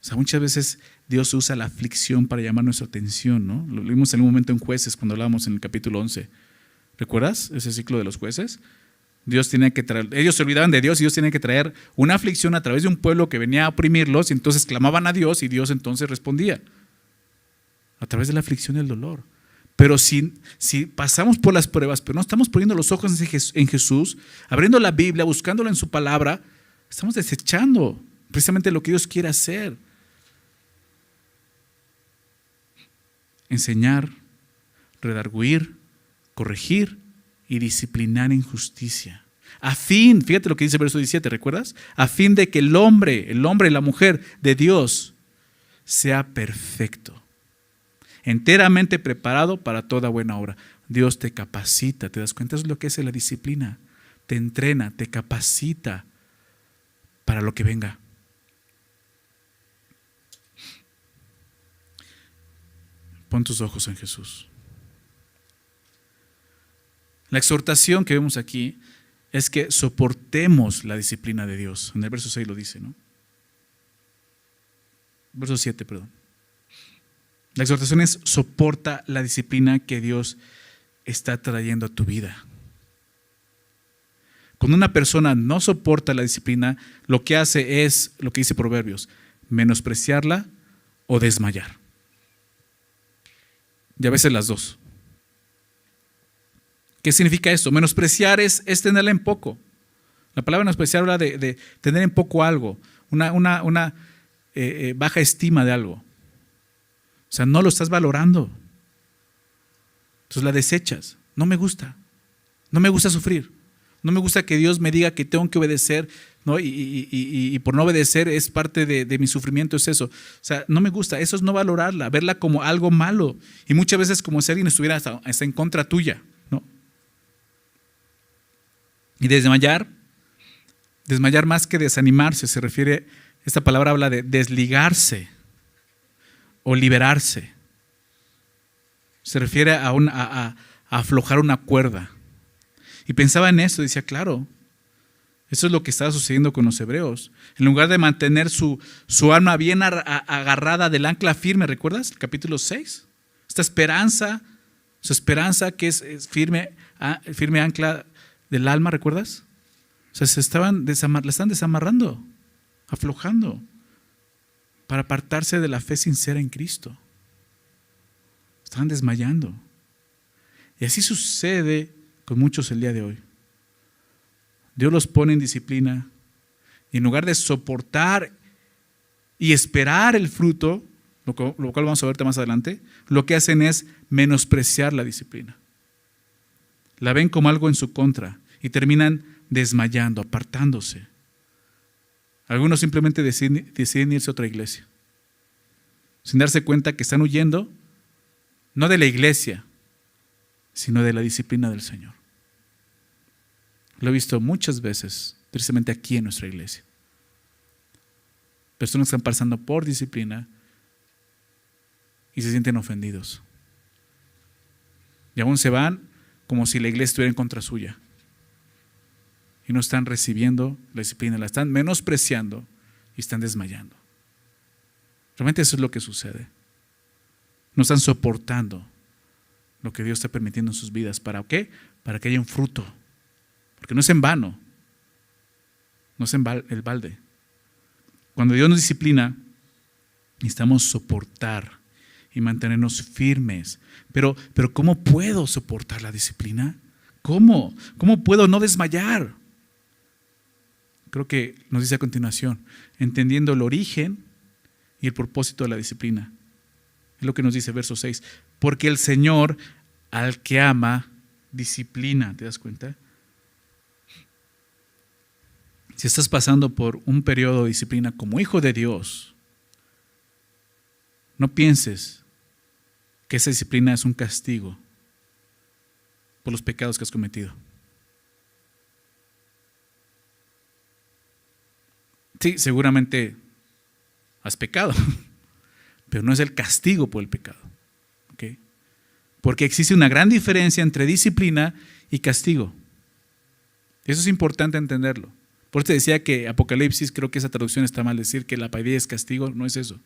O sea, muchas veces Dios usa la aflicción para llamar nuestra atención, ¿no? Lo vimos en un momento en Jueces cuando hablábamos en el capítulo 11. ¿Recuerdas ese ciclo de los jueces? Dios tenía que traer, ellos se olvidaban de Dios y Dios tenía que traer una aflicción a través de un pueblo que venía a oprimirlos y entonces clamaban a Dios y Dios entonces respondía. A través de la aflicción y el dolor. Pero si pasamos por las pruebas, pero no estamos poniendo los ojos en Jesús, abriendo la Biblia, buscándolo en su palabra, estamos desechando precisamente lo que Dios quiere hacer. Enseñar, redarguir, corregir y disciplinar en justicia. A fin, fíjate lo que dice el verso 17, ¿recuerdas? A fin de que el hombre y la mujer de Dios sea perfecto, enteramente preparado para toda buena obra. Dios te capacita, ¿te das cuenta? Eso es lo que es la disciplina. Te entrena, te capacita para lo que venga. Pon tus ojos en Jesús. La exhortación que vemos aquí es que soportemos la disciplina de Dios. En el verso 6 lo dice, ¿no? Verso 7, perdón. La exhortación es: soporta la disciplina que Dios está trayendo a tu vida. Cuando una persona no soporta la disciplina, lo que hace es lo que dice Proverbios: menospreciarla o desmayar. Y a veces las dos. ¿Qué significa esto? Menospreciar es tenerla en poco. La palabra menospreciar habla de tener en poco algo, una baja estima de algo. O sea, no lo estás valorando. Entonces la desechas. No me gusta. No me gusta sufrir. No me gusta que Dios me diga que tengo que obedecer, ¿no? Y por no obedecer es parte de mi sufrimiento, es eso. O sea, no me gusta. Eso es no valorarla, verla como algo malo. Y muchas veces como si alguien estuviera hasta en contra tuya, ¿no? Y desmayar más que desanimarse, se refiere, esta palabra habla de desligarse o liberarse. Se refiere a aflojar una cuerda. Y pensaba en eso, decía, claro, eso es lo que estaba sucediendo con los hebreos. En lugar de mantener su alma bien agarrada del ancla firme, ¿recuerdas? El capítulo 6. Esta esperanza, su esperanza que es firme ancla del alma, ¿recuerdas? O sea, la están desamarrando, aflojando, para apartarse de la fe sincera en Cristo. Estaban desmayando. Y así sucede con muchos el día de hoy. Dios los pone en disciplina y en lugar de soportar y esperar el fruto, lo cual vamos a ver más adelante, lo que hacen es menospreciar la disciplina. La ven como algo en su contra y terminan desmayando, apartándose. Algunos simplemente deciden irse a otra iglesia, sin darse cuenta que están huyendo, no de la iglesia, sino de la disciplina del Señor. Lo he visto muchas veces, precisamente aquí en nuestra iglesia. Personas que están pasando por disciplina y se sienten ofendidos. Y aún se van como si la iglesia estuviera en contra suya. Y no están recibiendo la disciplina, la están menospreciando y están desmayando. Realmente eso es lo que sucede. No están soportando lo que Dios está permitiendo en sus vidas. ¿Para qué? Para que haya un fruto. Porque no es en vano. No es en el balde. Cuando Dios nos disciplina, necesitamos soportar y mantenernos firmes. Pero ¿cómo puedo soportar la disciplina? ¿Cómo? ¿Cómo puedo no desmayar? Creo que nos dice a continuación, entendiendo el origen y el propósito de la disciplina. Es lo que nos dice verso 6. Porque el Señor al que ama, disciplina. ¿Te das cuenta? Si estás pasando por un periodo de disciplina como hijo de Dios, no pienses que esa disciplina es un castigo por los pecados que has cometido. Sí, seguramente has pecado, pero no es el castigo por el pecado. ¿Okay? Porque existe una gran diferencia entre disciplina y castigo. Eso es importante entenderlo. Por eso te decía que Apocalipsis, creo que esa traducción está mal, decir que la paideia es castigo, no es eso.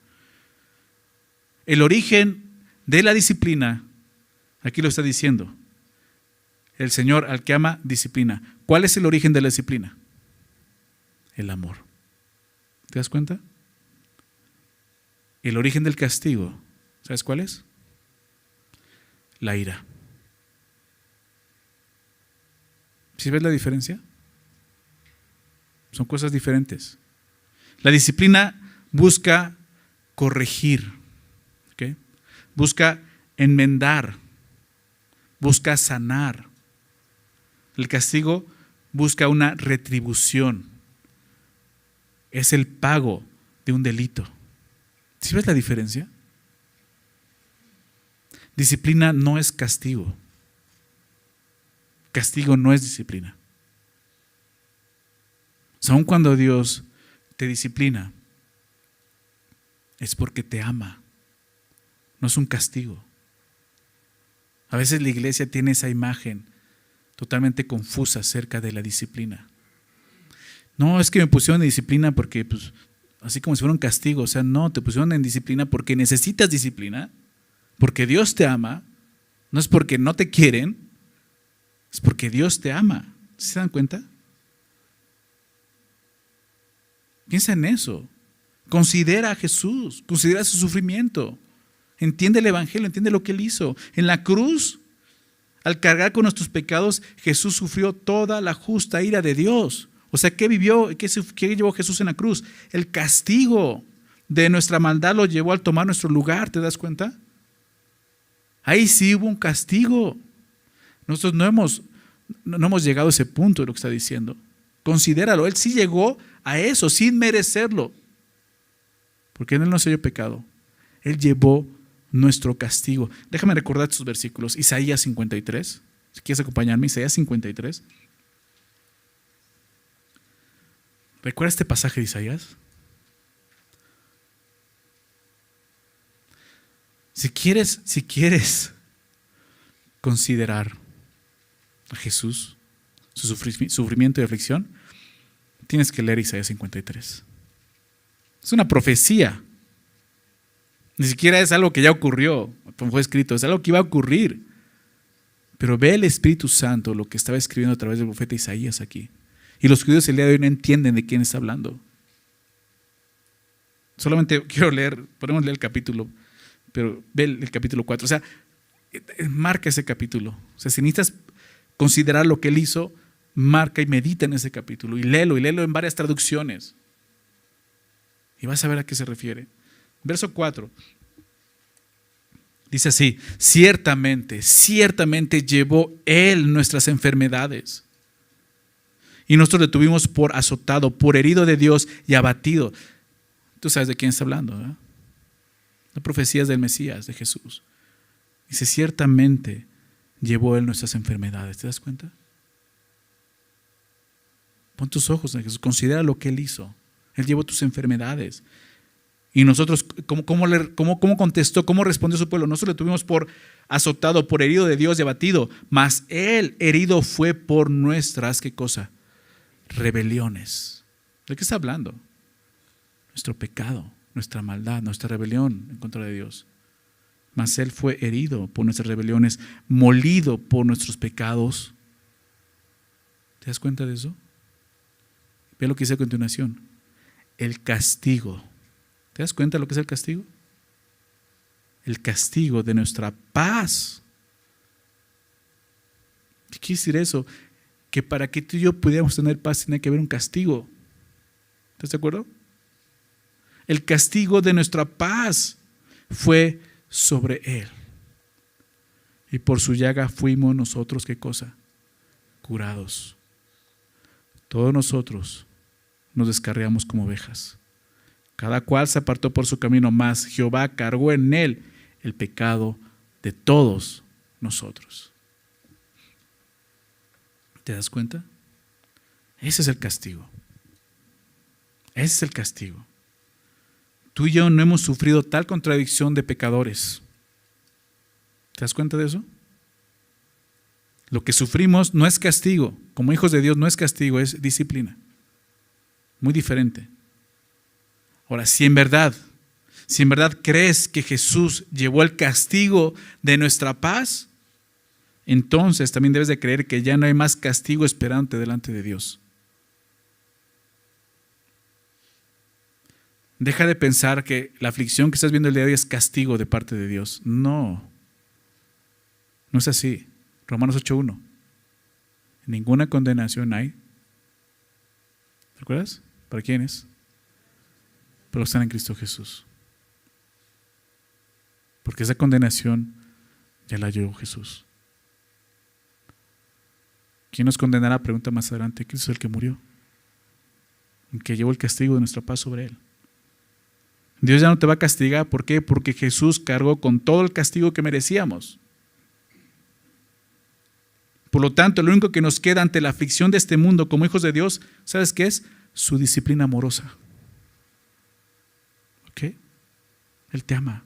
El origen de la disciplina, aquí lo está diciendo, el Señor al que ama, disciplina. ¿Cuál es el origen de la disciplina? El amor. ¿Te das cuenta? El origen del castigo, ¿sabes cuál es? La ira. ¿Sí ves la diferencia? Son cosas diferentes. La disciplina busca corregir, ¿okay? Busca enmendar, busca sanar. El castigo busca una retribución. Es el pago de un delito. ¿Sí ves la diferencia? Disciplina no es castigo. Castigo no es disciplina. O sea, aun cuando Dios te disciplina, es porque te ama. No es un castigo. A veces la iglesia tiene esa imagen totalmente confusa acerca de la disciplina. No, es que me pusieron en disciplina porque, pues, así como si fuera un castigo. O sea, no, te pusieron en disciplina porque necesitas disciplina, porque Dios te ama. No es porque no te quieren, es porque Dios te ama. ¿Se dan cuenta? Piensa en eso. Considera a Jesús, considera su sufrimiento. Entiende el Evangelio, entiende lo que Él hizo. En la cruz, al cargar con nuestros pecados, Jesús sufrió toda la justa ira de Dios. O sea, ¿qué vivió? ¿Qué llevó Jesús en la cruz? El castigo de nuestra maldad lo llevó al tomar nuestro lugar, ¿te das cuenta? Ahí sí hubo un castigo. Nosotros no hemos llegado a ese punto de lo que está diciendo. Considéralo, Él sí llegó a eso sin merecerlo. Porque en Él no se halló pecado. Él llevó nuestro castigo. Déjame recordar estos versículos. Isaías 53. Si quieres acompañarme, Isaías 53. ¿Recuerda este pasaje de Isaías? Si quieres considerar a Jesús, su sufrimiento y aflicción, tienes que leer Isaías 53. Es una profecía. Ni siquiera es algo que ya ocurrió, como fue escrito, es algo que iba a ocurrir. Pero ve el Espíritu Santo lo que estaba escribiendo a través del profeta Isaías aquí. Y los judíos el día de hoy no entienden de quién está hablando. Solamente quiero leer, podemos leer el capítulo, pero ve el capítulo 4. O sea, marca ese capítulo. O sea, si necesitas considerar lo que Él hizo, marca y medita en ese capítulo. Y léelo en varias traducciones. Y vas a ver a qué se refiere. Verso 4. Dice así: ciertamente llevó Él nuestras enfermedades. Y nosotros le tuvimos por azotado, por herido de Dios y abatido. Tú sabes de quién está hablando, ¿verdad? Las profecías del Mesías, de Jesús. Dice, ciertamente llevó Él nuestras enfermedades. ¿Te das cuenta? Pon tus ojos en Jesús. Considera lo que Él hizo. Él llevó tus enfermedades. Y nosotros, ¿cómo contestó? ¿Cómo respondió su pueblo? Nosotros le tuvimos por azotado, por herido de Dios y abatido. Mas Él herido fue por nuestras, ¿qué cosa? Rebeliones. ¿De qué está hablando? Nuestro pecado, nuestra maldad, nuestra rebelión en contra de Dios. Mas Él fue herido por nuestras rebeliones, molido por nuestros pecados. ¿Te das cuenta de eso? Ve lo que dice a continuación. El castigo. ¿Te das cuenta de lo que es el castigo? El castigo de nuestra paz. ¿Qué quiere decir eso? Que para que tú y yo pudiéramos tener paz tiene que haber un castigo. ¿Estás de acuerdo? El castigo de nuestra paz fue sobre Él. Y por su llaga fuimos nosotros, ¿qué cosa? Curados. Todos nosotros nos descarriamos como ovejas. Cada cual se apartó por su camino, mas Jehová cargó en Él el pecado de todos nosotros. ¿Te das cuenta? Ese es el castigo. Ese es el castigo. Tú y yo no hemos sufrido tal contradicción de pecadores. ¿Te das cuenta de eso? Lo que sufrimos no es castigo. Como hijos de Dios no es castigo, es disciplina. Muy diferente. Ahora, si en verdad crees que Jesús llevó el castigo de nuestra paz, entonces también debes de creer que ya no hay más castigo esperante delante de Dios. Deja de pensar que la aflicción que estás viendo el día de hoy es castigo de parte de Dios. No es así. Romanos 8:1. Ninguna condenación hay. ¿Recuerdas? ¿Para quiénes? Pero están en Cristo Jesús. Porque esa condenación ya la llevó Jesús. ¿Quién nos condenará? Pregunta más adelante. Cristo es el que murió, el que llevó el castigo de nuestra paz sobre Él. Dios ya no te va a castigar. ¿Por qué? Porque Jesús cargó con todo el castigo que merecíamos. Por lo tanto, lo único que nos queda ante la aflicción de este mundo como hijos de Dios, ¿sabes qué es? Su disciplina amorosa. ¿Ok? Él te ama.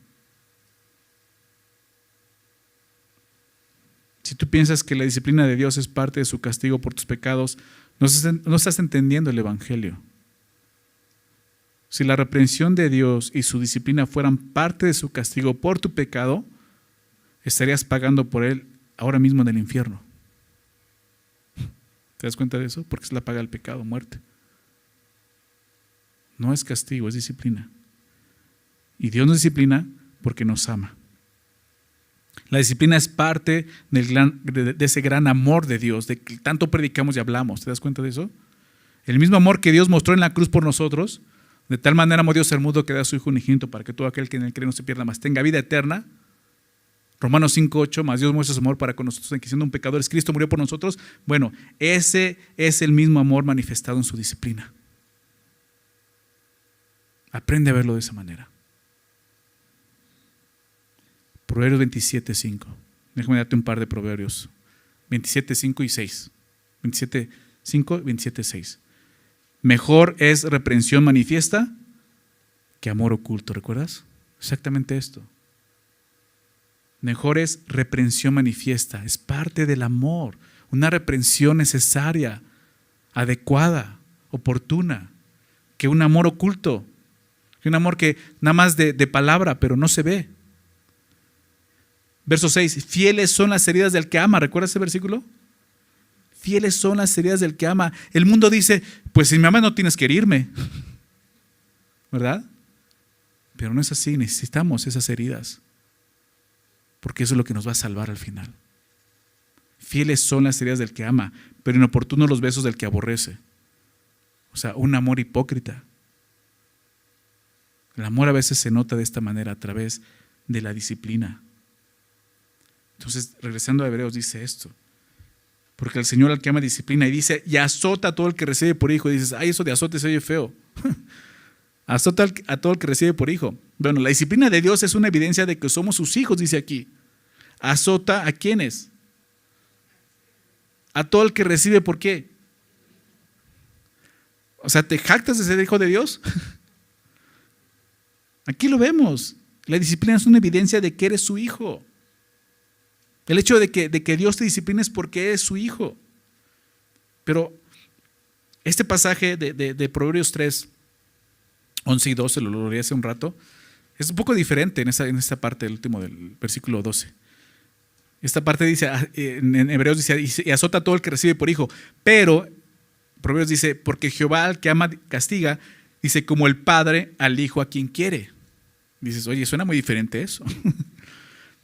Si tú piensas que la disciplina de Dios es parte de su castigo por tus pecados, no estás entendiendo el Evangelio. Si la reprensión de Dios y su disciplina fueran parte de su castigo por tu pecado, estarías pagando por él ahora mismo en el infierno. ¿Te das cuenta de eso? Porque es la paga del pecado, muerte. No es castigo, es disciplina. Y Dios nos disciplina porque nos ama. La disciplina es parte de ese gran amor de Dios, de que tanto predicamos y hablamos. ¿Te das cuenta de eso? El mismo amor que Dios mostró en la cruz por nosotros, de tal manera amó Dios al mundo que da a su Hijo unigénito para que todo aquel que en él cree no se pierda, mas tenga vida eterna. Romanos 5:8, más Dios muestra su amor para con nosotros, en que siendo un pecador, Cristo murió por nosotros. Bueno, ese es el mismo amor manifestado en su disciplina. Aprende a verlo de esa manera. Proverbios 27:5. Déjame darte un par de proverbios. 27:5 y 6. 27:5 y 27:6. Mejor es reprensión manifiesta que amor oculto. ¿Recuerdas? Exactamente esto. Mejor es reprensión manifiesta. Es parte del amor. Una reprensión necesaria, adecuada, oportuna, que un amor oculto. Que un amor que nada más de palabra, pero no se ve. Verso 6. Fieles son las heridas del que ama. ¿Recuerdas ese versículo? Fieles son las heridas del que ama. El mundo dice, pues si me amas no tienes que herirme. ¿Verdad? Pero no es así. Necesitamos esas heridas. Porque eso es lo que nos va a salvar al final. Fieles son las heridas del que ama, pero inoportunos los besos del que aborrece. O sea, un amor hipócrita. El amor a veces se nota de esta manera, a través de la disciplina. Entonces, regresando a Hebreos, dice esto. Porque el Señor al que ama disciplina, y dice, y azota a todo el que recibe por hijo. Y dices, ay, eso de azote se oye feo. Azota a todo el que recibe por hijo. Bueno, la disciplina de Dios es una evidencia de que somos sus hijos, dice aquí. Azota a quiénes. A todo el que recibe, ¿por qué? O sea, ¿te jactas de ser hijo de Dios? Aquí lo vemos. La disciplina es una evidencia de que eres su hijo. El hecho de que Dios te discipline es porque eres su hijo. Pero este pasaje de Proverbios 3, 11 y 12, lo leí hace un rato, es un poco diferente en esta parte del último del versículo 12. Esta parte dice, en Hebreos dice, y azota a todo el que recibe por hijo. Pero Proverbios dice, porque Jehová al que ama castiga, dice, como el padre al hijo a quien quiere. Dices, oye, suena muy diferente eso.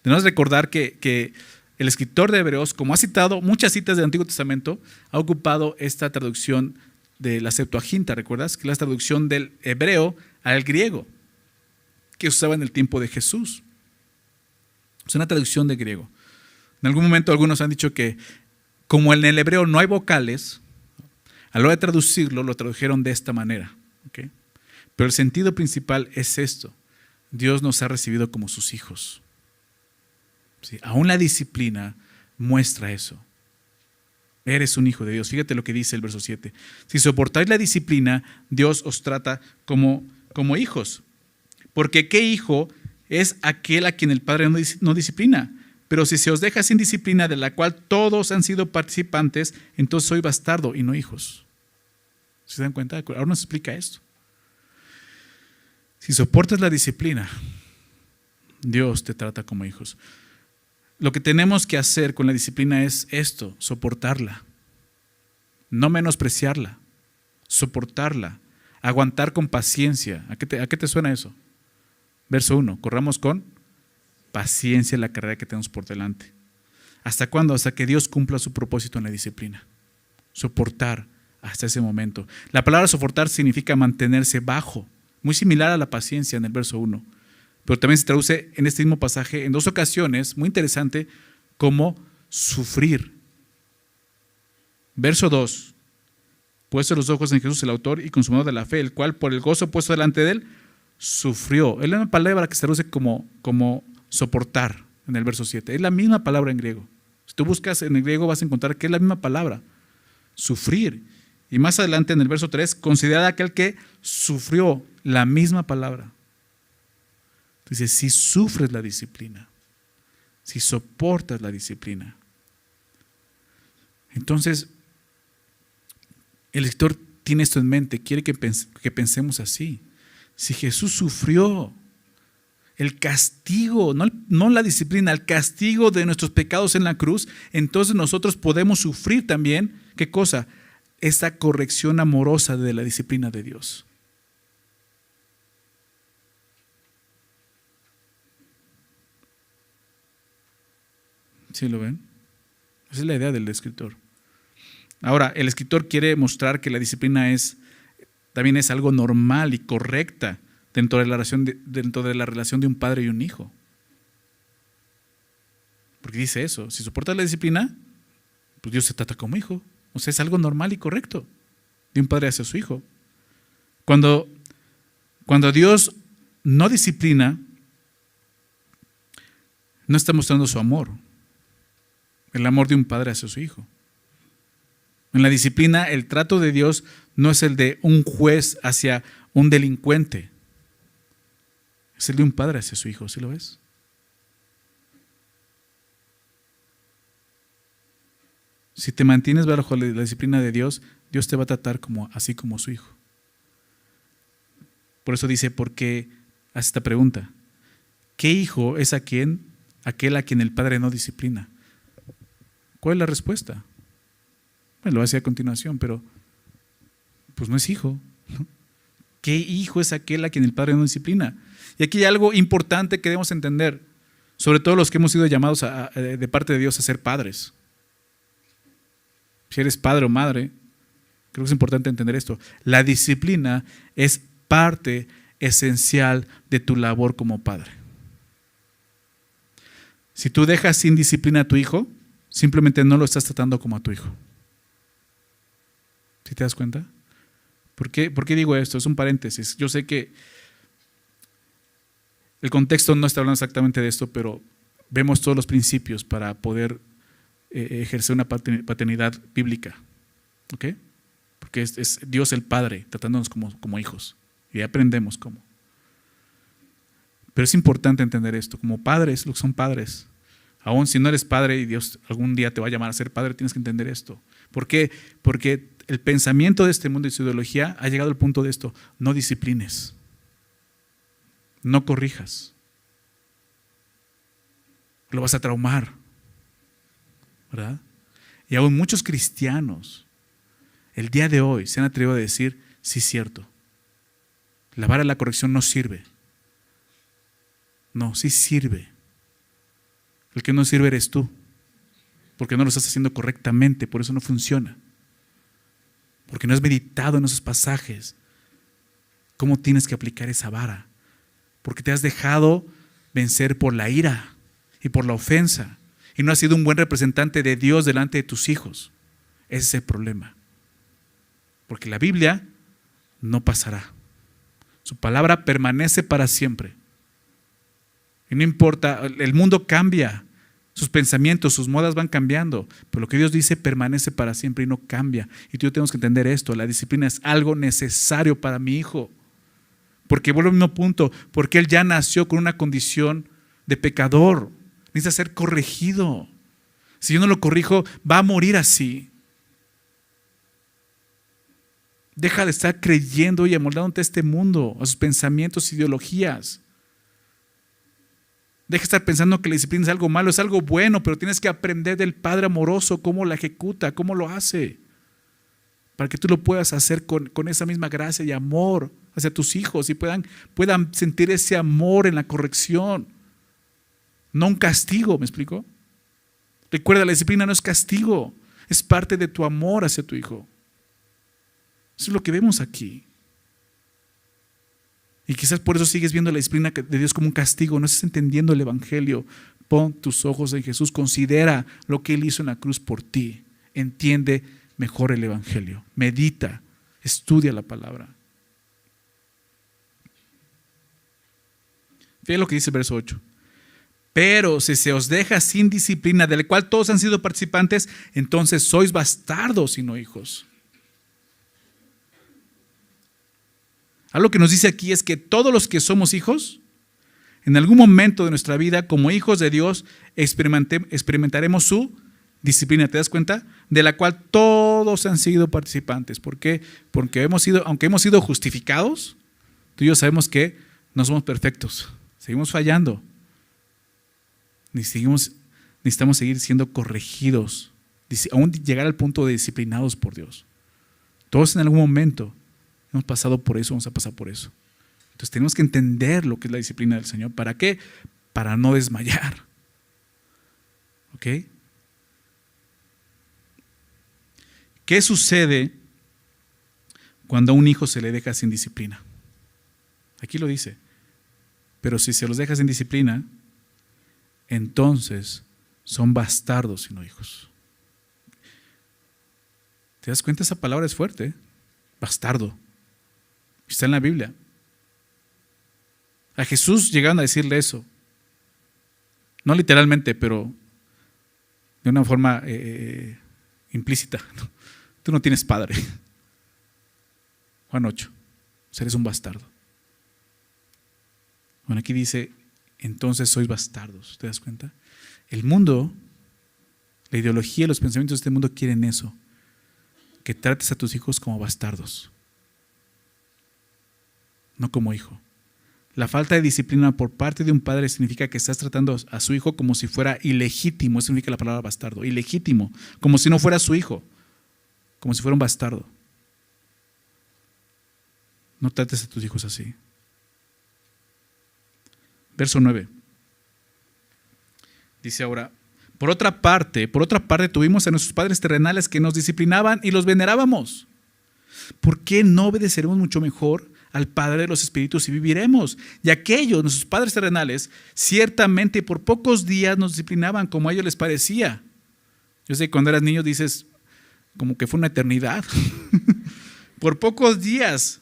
Tenemos que recordar que el escritor de Hebreos, como ha citado muchas citas del Antiguo Testamento, ha ocupado esta traducción de la Septuaginta, ¿recuerdas? Que es la traducción del hebreo al griego, que se usaba en el tiempo de Jesús. Es una traducción de griego. En algún momento algunos han dicho que como en el hebreo no hay vocales, a la hora de traducirlo, lo tradujeron de esta manera. ¿Okay? Pero el sentido principal es esto. Dios nos ha recibido como sus hijos. ¿Sí? Aún la disciplina muestra eso. Eres un hijo de Dios. Fíjate lo que dice el verso 7. Si soportáis la disciplina, Dios os trata como hijos. Porque ¿qué hijo es aquel a quien el Padre no disciplina? Pero si se os deja sin disciplina, de la cual todos han sido participantes, entonces soy bastardo y no hijos. ¿Se dan cuenta? Ahora nos explica esto. Si soportas la disciplina, Dios te trata como hijos. Lo que tenemos que hacer con la disciplina es esto, soportarla, no menospreciarla, soportarla, aguantar con paciencia. ¿A qué te suena eso? Verso 1, corramos con paciencia la carrera que tenemos por delante. ¿Hasta cuándo? Hasta que Dios cumpla su propósito en la disciplina. Soportar hasta ese momento. La palabra soportar significa mantenerse bajo, muy similar a la paciencia en el verso 1. Pero también se traduce en este mismo pasaje en dos ocasiones, muy interesante, como sufrir. Verso 2. Puesto los ojos en Jesús, el autor y consumador de la fe, el cual por el gozo puesto delante de él, sufrió. Es la misma palabra que se traduce como soportar en el verso 7. Es la misma palabra en griego. Si tú buscas en el griego vas a encontrar que es la misma palabra. Sufrir. Y más adelante en el verso 3, considerad aquel que sufrió, la misma palabra. Dice, si sufres la disciplina, si soportas la disciplina. Entonces, el escritor tiene esto en mente, quiere que pensemos así. Si Jesús sufrió el castigo, no la disciplina, el castigo de nuestros pecados en la cruz, entonces nosotros podemos sufrir también, ¿qué cosa? Esta corrección amorosa de la disciplina de Dios. ¿Sí lo ven? Esa es la idea del escritor. Ahora, el escritor quiere mostrar que la disciplina también es algo normal y correcta dentro de la relación de un padre y un hijo. Porque dice eso, si soportas la disciplina, pues Dios se trata como hijo. O sea, es algo normal y correcto de un padre hacia su hijo. Cuando Dios no disciplina, no está mostrando su amor, el amor de un padre hacia su hijo. En la disciplina, el trato de Dios no es el de un juez hacia un delincuente, es el de un padre hacia su hijo. ¿Sí lo ves? Si te mantienes bajo la disciplina de Dios, Dios te va a tratar así como su hijo. Por eso dice, porque hace esta pregunta: ¿qué hijo es aquel a quien el padre no disciplina? ¿Cuál es la respuesta? Bueno, lo hace a continuación, pero pues no es hijo, ¿no? ¿Qué hijo es aquel a quien el padre no disciplina? Y aquí hay algo importante que debemos entender, sobre todo los que hemos sido llamados de parte de Dios a ser padres. Si eres padre o madre, creo que es importante entender esto. La disciplina es parte esencial de tu labor como padre. Si tú dejas sin disciplina a tu hijo, simplemente no lo estás tratando como a tu hijo. ¿Sí te das cuenta? ¿Por qué digo esto? Es un paréntesis. Yo sé que el contexto no está hablando exactamente de esto, pero vemos todos los principios para poder ejercer una paternidad bíblica. ¿Ok? Porque es Dios el Padre tratándonos como hijos. Y aprendemos cómo. Pero es importante entender esto. Como padres, los que son padres, aún si no eres padre y Dios algún día te va a llamar a ser padre, tienes que entender esto. ¿Por qué? Porque el pensamiento de este mundo y su ideología ha llegado al punto de esto: no disciplines, no corrijas, lo vas a traumar, ¿verdad? Y aún muchos cristianos el día de hoy se han atrevido a decir: sí, cierto, la vara de la corrección no sirve. No, sí sirve. El que no sirve eres tú, porque no lo estás haciendo correctamente, por eso no funciona. Porque no has meditado en esos pasajes cómo tienes que aplicar esa vara, porque te has dejado vencer por la ira y por la ofensa, y no has sido un buen representante de Dios delante de tus hijos. Ese es el problema, porque la Biblia no pasará, su palabra permanece para siempre. Y no importa, el mundo cambia, sus pensamientos, sus modas van cambiando, pero lo que Dios dice permanece para siempre y no cambia. Y tú y yo tenemos que entender esto: la disciplina es algo necesario para mi hijo, porque vuelvo al mismo punto, porque él ya nació con una condición de pecador, necesita ser corregido. Si yo no lo corrijo, va a morir así. Deja de estar creyendo y amoldándote a este mundo, a sus pensamientos, ideologías. Deja de estar pensando que la disciplina es algo malo, es algo bueno, pero tienes que aprender del Padre amoroso cómo la ejecuta, cómo lo hace, para que tú lo puedas hacer con esa misma gracia y amor hacia tus hijos y puedan sentir ese amor en la corrección, no un castigo. ¿Me explico? Recuerda, la disciplina no es castigo, es parte de tu amor hacia tu hijo. Eso es lo que vemos aquí. Y quizás por eso sigues viendo la disciplina de Dios como un castigo, no estás entendiendo el Evangelio. Pon tus ojos en Jesús, considera lo que Él hizo en la cruz por ti, entiende mejor el Evangelio, medita, estudia la palabra. Fíjate lo que dice el verso 8. Pero si se os deja sin disciplina, de la cual todos han sido participantes, entonces sois bastardos y no hijos. Algo que nos dice aquí es que todos los que somos hijos, en algún momento de nuestra vida, como hijos de Dios, experimentaremos su disciplina. ¿Te das cuenta? De la cual todos han sido participantes. ¿Por qué? Porque aunque hemos sido justificados, tú y yo sabemos que no somos perfectos, seguimos fallando. Necesitamos seguir siendo corregidos, aún llegar al punto de disciplinados por Dios. Todos en algún momento hemos pasado por eso, vamos a pasar por eso. Entonces tenemos que entender lo que es la disciplina del Señor. ¿Para qué? Para no desmayar. ¿Ok? ¿Qué sucede cuando a un hijo se le deja sin disciplina? Aquí lo dice. Pero si se los deja sin disciplina, entonces son bastardos y no hijos. ¿Te das cuenta? Esa palabra es fuerte, ¿eh? Bastardo. Está en la Biblia. A Jesús llegaron a decirle eso. No literalmente, pero de una forma implícita. Tú no tienes padre. Juan 8. Eres un bastardo. Bueno, aquí dice, entonces sois bastardos. ¿Te das cuenta? El mundo, la ideología, los pensamientos de este mundo quieren eso. Que trates a tus hijos como bastardos. No como hijo. La falta de disciplina por parte de un padre significa que estás tratando a su hijo como si fuera ilegítimo. Eso significa la palabra bastardo. Ilegítimo. Como si no fuera su hijo. Como si fuera un bastardo. No trates a tus hijos así. Verso 9. Dice ahora, por otra parte tuvimos a nuestros padres terrenales que nos disciplinaban y los venerábamos. ¿Por qué no obedeceremos mucho mejor al Padre de los Espíritus y viviremos? Y aquellos, nuestros padres terrenales, ciertamente por pocos días nos disciplinaban como a ellos les parecía. Yo sé que cuando eras niño dices, como que fue una eternidad. Por pocos días.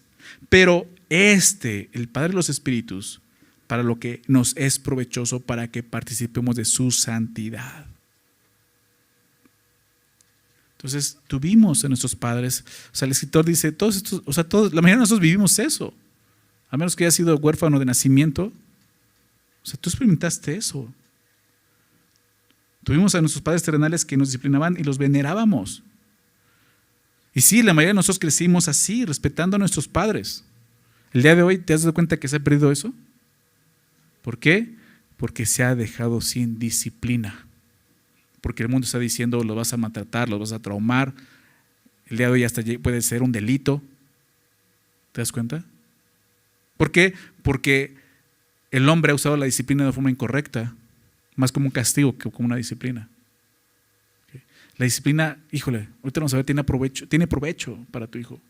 Pero el Padre de los Espíritus, para lo que nos es provechoso, para que participemos de su santidad. Entonces, tuvimos a nuestros padres, o sea, el escritor dice, todos estos, o sea, todos, la mayoría de nosotros vivimos eso, a menos que hayas sido huérfano de nacimiento, o sea, tú experimentaste eso. Tuvimos a nuestros padres terrenales que nos disciplinaban y los venerábamos. Y sí, la mayoría de nosotros crecimos así, respetando a nuestros padres. El día de hoy, ¿te has dado cuenta que se ha perdido eso? ¿Por qué? Porque se ha dejado sin disciplina. Porque el mundo está diciendo, los vas a maltratar, los vas a traumar. El día de hoy hasta puede ser un delito. ¿Te das cuenta? ¿Por qué? Porque el hombre ha usado la disciplina de forma incorrecta, más como un castigo que como una disciplina. La disciplina, híjole, ahorita vamos a ver, tiene provecho para tu hijo.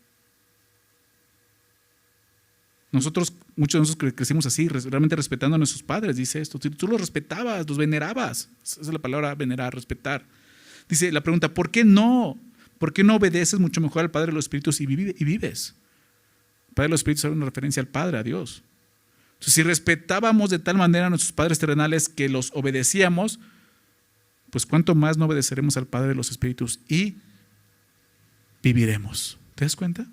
Muchos de nosotros crecimos así, realmente respetando a nuestros padres, dice esto. Tú los respetabas, los venerabas. Esa es la palabra venerar, respetar. Dice la pregunta, ¿por qué no? ¿Por qué no obedeces mucho mejor al Padre de los Espíritus y vives? El Padre de los Espíritus es una referencia al Padre, a Dios. Entonces, si respetábamos de tal manera a nuestros padres terrenales que los obedecíamos, pues cuánto más no obedeceremos al Padre de los Espíritus y viviremos. ¿Te das cuenta?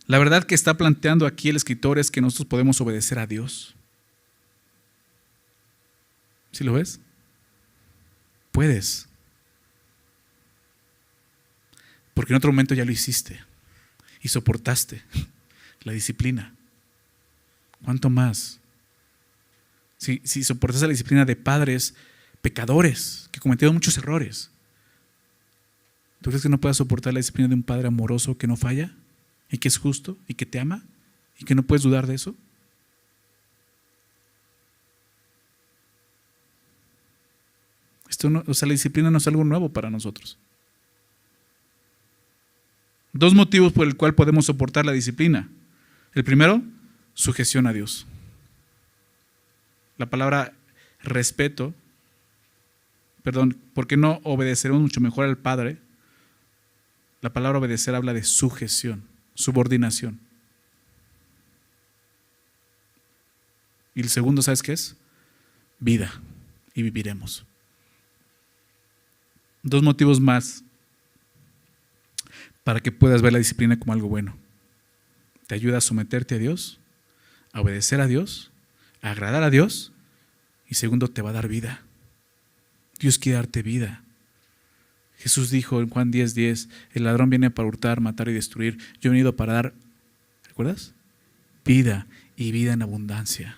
La verdad que está planteando aquí el escritor es que nosotros podemos obedecer a Dios. ¿Sí lo ves? Puedes. Porque en otro momento ya lo hiciste y soportaste la disciplina. ¿Cuánto más? Si soportas la disciplina de padres pecadores que cometieron muchos errores, ¿tú crees que no puedas soportar la disciplina de un padre amoroso que no falla? Y que es justo y que te ama y que no puedes dudar de eso. La disciplina no es algo nuevo para nosotros. Dos motivos por el cual podemos soportar la disciplina. El primero, sujeción a Dios. La palabra ¿por qué no obedeceremos mucho mejor al Padre? La palabra obedecer habla de sujeción. Subordinación. Y el segundo, ¿sabes qué es? Vida. Y viviremos. Dos motivos más para que puedas ver la disciplina como algo bueno. Te ayuda a someterte a Dios, a obedecer a Dios, a agradar a Dios. Y segundo, te va a dar vida. Dios quiere darte vida. Jesús dijo en Juan 10:10, el ladrón viene para hurtar, matar y destruir. Yo he venido para dar, ¿recuerdas? Vida y vida en abundancia.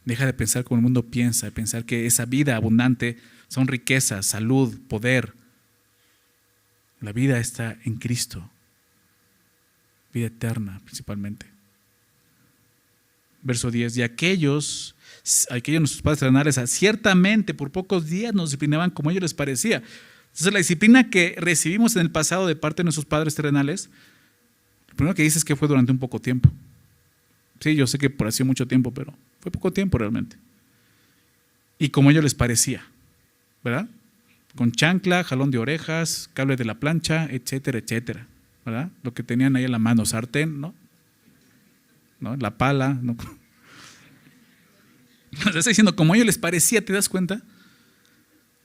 Deja de pensar como el mundo piensa, de pensar que esa vida abundante son riquezas, salud, poder. La vida está en Cristo. Vida eterna principalmente. Verso 10, y aquellos nuestros padres terrenales, ciertamente por pocos días nos disciplinaban como a ellos les parecía. Entonces la disciplina que recibimos en el pasado de parte de nuestros padres terrenales, lo primero que dice es que fue durante un poco tiempo. Sí, yo sé que por así mucho tiempo, pero fue poco tiempo realmente. Y como a ellos les parecía, ¿verdad? Con chancla, jalón de orejas, cable de la plancha, etcétera, etcétera, ¿verdad? Lo que tenían ahí en la mano, sartén, ¿no? La pala, ¿no? Nos está diciendo, como a ellos les parecía, ¿te das cuenta?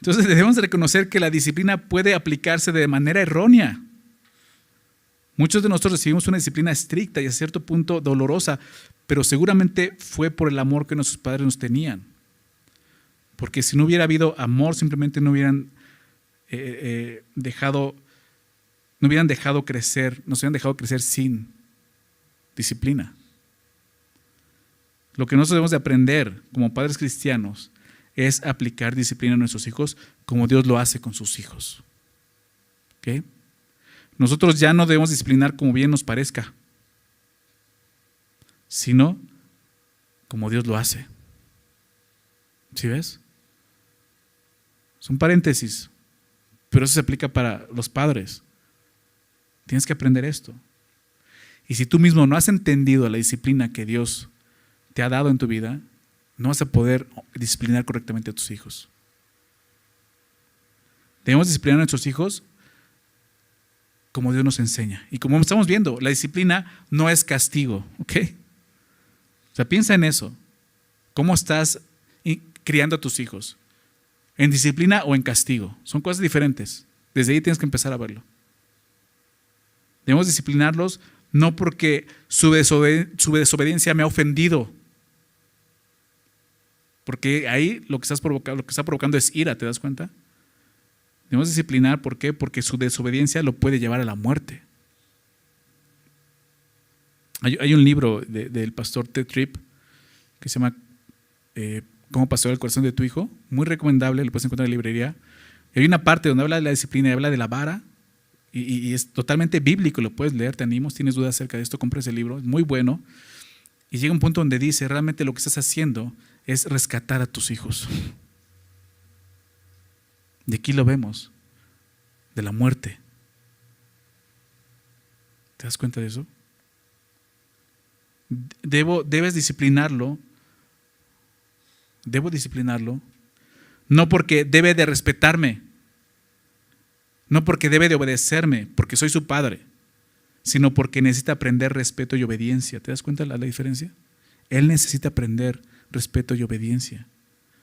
Entonces debemos reconocer que la disciplina puede aplicarse de manera errónea. Muchos de nosotros recibimos una disciplina estricta y a cierto punto dolorosa, pero seguramente fue por el amor que nuestros padres nos tenían. Porque si no hubiera habido amor, simplemente no hubieran dejado crecer, nos hubieran dejado crecer sin disciplina. Lo que nosotros debemos de aprender como padres cristianos es aplicar disciplina a nuestros hijos como Dios lo hace con sus hijos. ¿Okay? Nosotros ya no debemos disciplinar como bien nos parezca, sino como Dios lo hace. ¿Sí ves? Son paréntesis, pero eso se aplica para los padres. Tienes que aprender esto. Y si tú mismo no has entendido la disciplina que Dios te ha dado en tu vida, no vas a poder disciplinar correctamente a tus hijos. Debemos disciplinar a nuestros hijos como Dios nos enseña. Y como estamos viendo, la disciplina no es castigo, ¿ok? O sea, piensa en eso. ¿Cómo estás criando a tus hijos? ¿En disciplina o en castigo? Son cosas diferentes. Desde ahí tienes que empezar a verlo. Debemos disciplinarlos no porque su desobediencia me ha ofendido. Porque ahí lo que está provocando es ira, ¿te das cuenta? Debemos disciplinar, ¿por qué? Porque su desobediencia lo puede llevar a la muerte. Hay un libro del pastor Ted Tripp que se llama ¿Cómo pastorear el corazón de tu hijo? Muy recomendable, lo puedes encontrar en la librería. Y hay una parte donde habla de la disciplina y habla de la vara y es totalmente bíblico, lo puedes leer, te animo, si tienes dudas acerca de esto, compra ese libro, es muy bueno. Y llega un punto donde dice, realmente lo que estás haciendo es rescatar a tus hijos. De aquí lo vemos, de la muerte. ¿Te das cuenta de eso? Debes disciplinarlo. Debo disciplinarlo, no porque debe de respetarme, no porque debe de obedecerme, porque soy su padre, sino porque necesita aprender respeto y obediencia. ¿Te das cuenta de la diferencia? Él necesita aprender respeto y obediencia.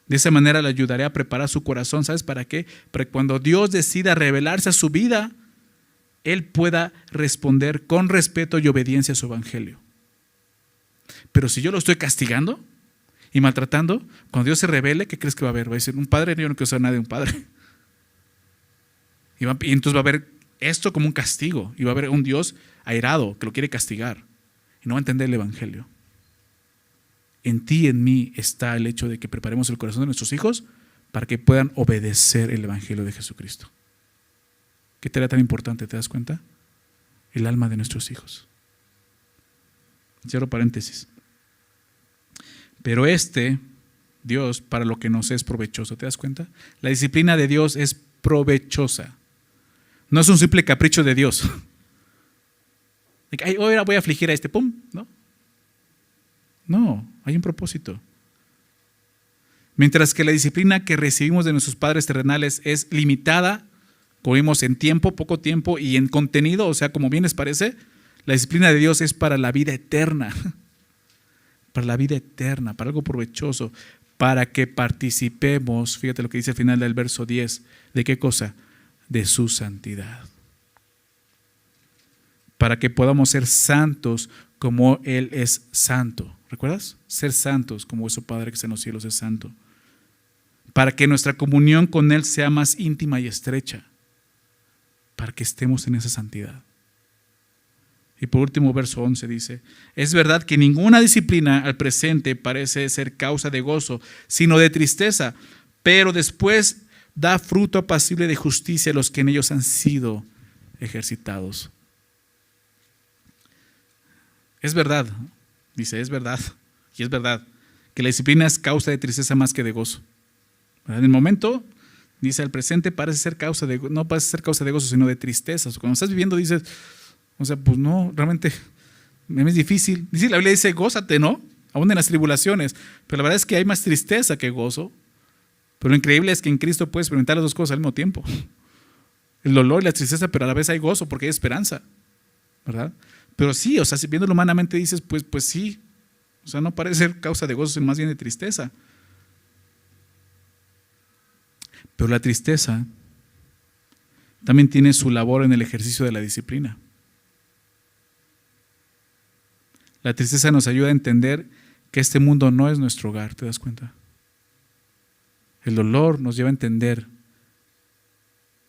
De esa manera le ayudaré a preparar su corazón. ¿Sabes para qué? Para que cuando Dios decida revelarse a su vida, Él pueda responder con respeto y obediencia a su evangelio. Pero si yo lo estoy castigando y maltratando, cuando Dios se revele, ¿qué crees que va a haber? Va a decir, un padre, yo no quiero ser nada de un padre. Y entonces va a haber esto como un castigo. Y va a haber un Dios airado que lo quiere castigar. Y no va a entender el evangelio. En ti y en mí está el hecho de que preparemos el corazón de nuestros hijos para que puedan obedecer el evangelio de Jesucristo. ¿Qué tarea tan importante, te das cuenta? El alma de nuestros hijos. Cierro paréntesis. Pero Dios, para lo que nos es provechoso, ¿te das cuenta? La disciplina de Dios es provechosa. No es un simple capricho de Dios. Ay, ahora voy a afligir a ¡pum! No, hay un propósito. Mientras que la disciplina que recibimos de nuestros padres terrenales es limitada, como vimos, en tiempo, poco tiempo y en contenido, o sea, como bien les parece, la disciplina de Dios es para la vida eterna. Para la vida eterna, para algo provechoso, para que participemos, fíjate lo que dice al final del verso 10, ¿de qué cosa? De su santidad. Para que podamos ser santos como Él es santo. ¿Recuerdas? Ser santos como su Padre que está en los cielos es santo. Para que nuestra comunión con Él sea más íntima y estrecha. Para que estemos en esa santidad. Y por último, verso 11 dice, es verdad que ninguna disciplina al presente parece ser causa de gozo, sino de tristeza, pero después da fruto apacible de justicia a los que en ellos han sido ejercitados. Es verdad, dice, es verdad Y es verdad que la disciplina es causa de tristeza más que de gozo. ¿Verdad? En el momento, dice, el presente parece ser no parece ser causa de gozo, sino de tristeza. O sea, cuando estás viviendo dices, pues no, realmente me es difícil. Dice, la Biblia dice, gózate, ¿no? Aún en las tribulaciones. Pero la verdad es que hay más tristeza que gozo. Pero lo increíble es que en Cristo puedes experimentar las dos cosas al mismo tiempo. El dolor y la tristeza, pero a la vez hay gozo porque hay esperanza, ¿verdad? Pero sí, o sea, si viéndolo humanamente dices, pues sí. O sea, no parece ser causa de gozo, sino más bien de tristeza. Pero la tristeza también tiene su labor en el ejercicio de la disciplina. La tristeza nos ayuda a entender que este mundo no es nuestro hogar, ¿te das cuenta? El dolor nos lleva a entender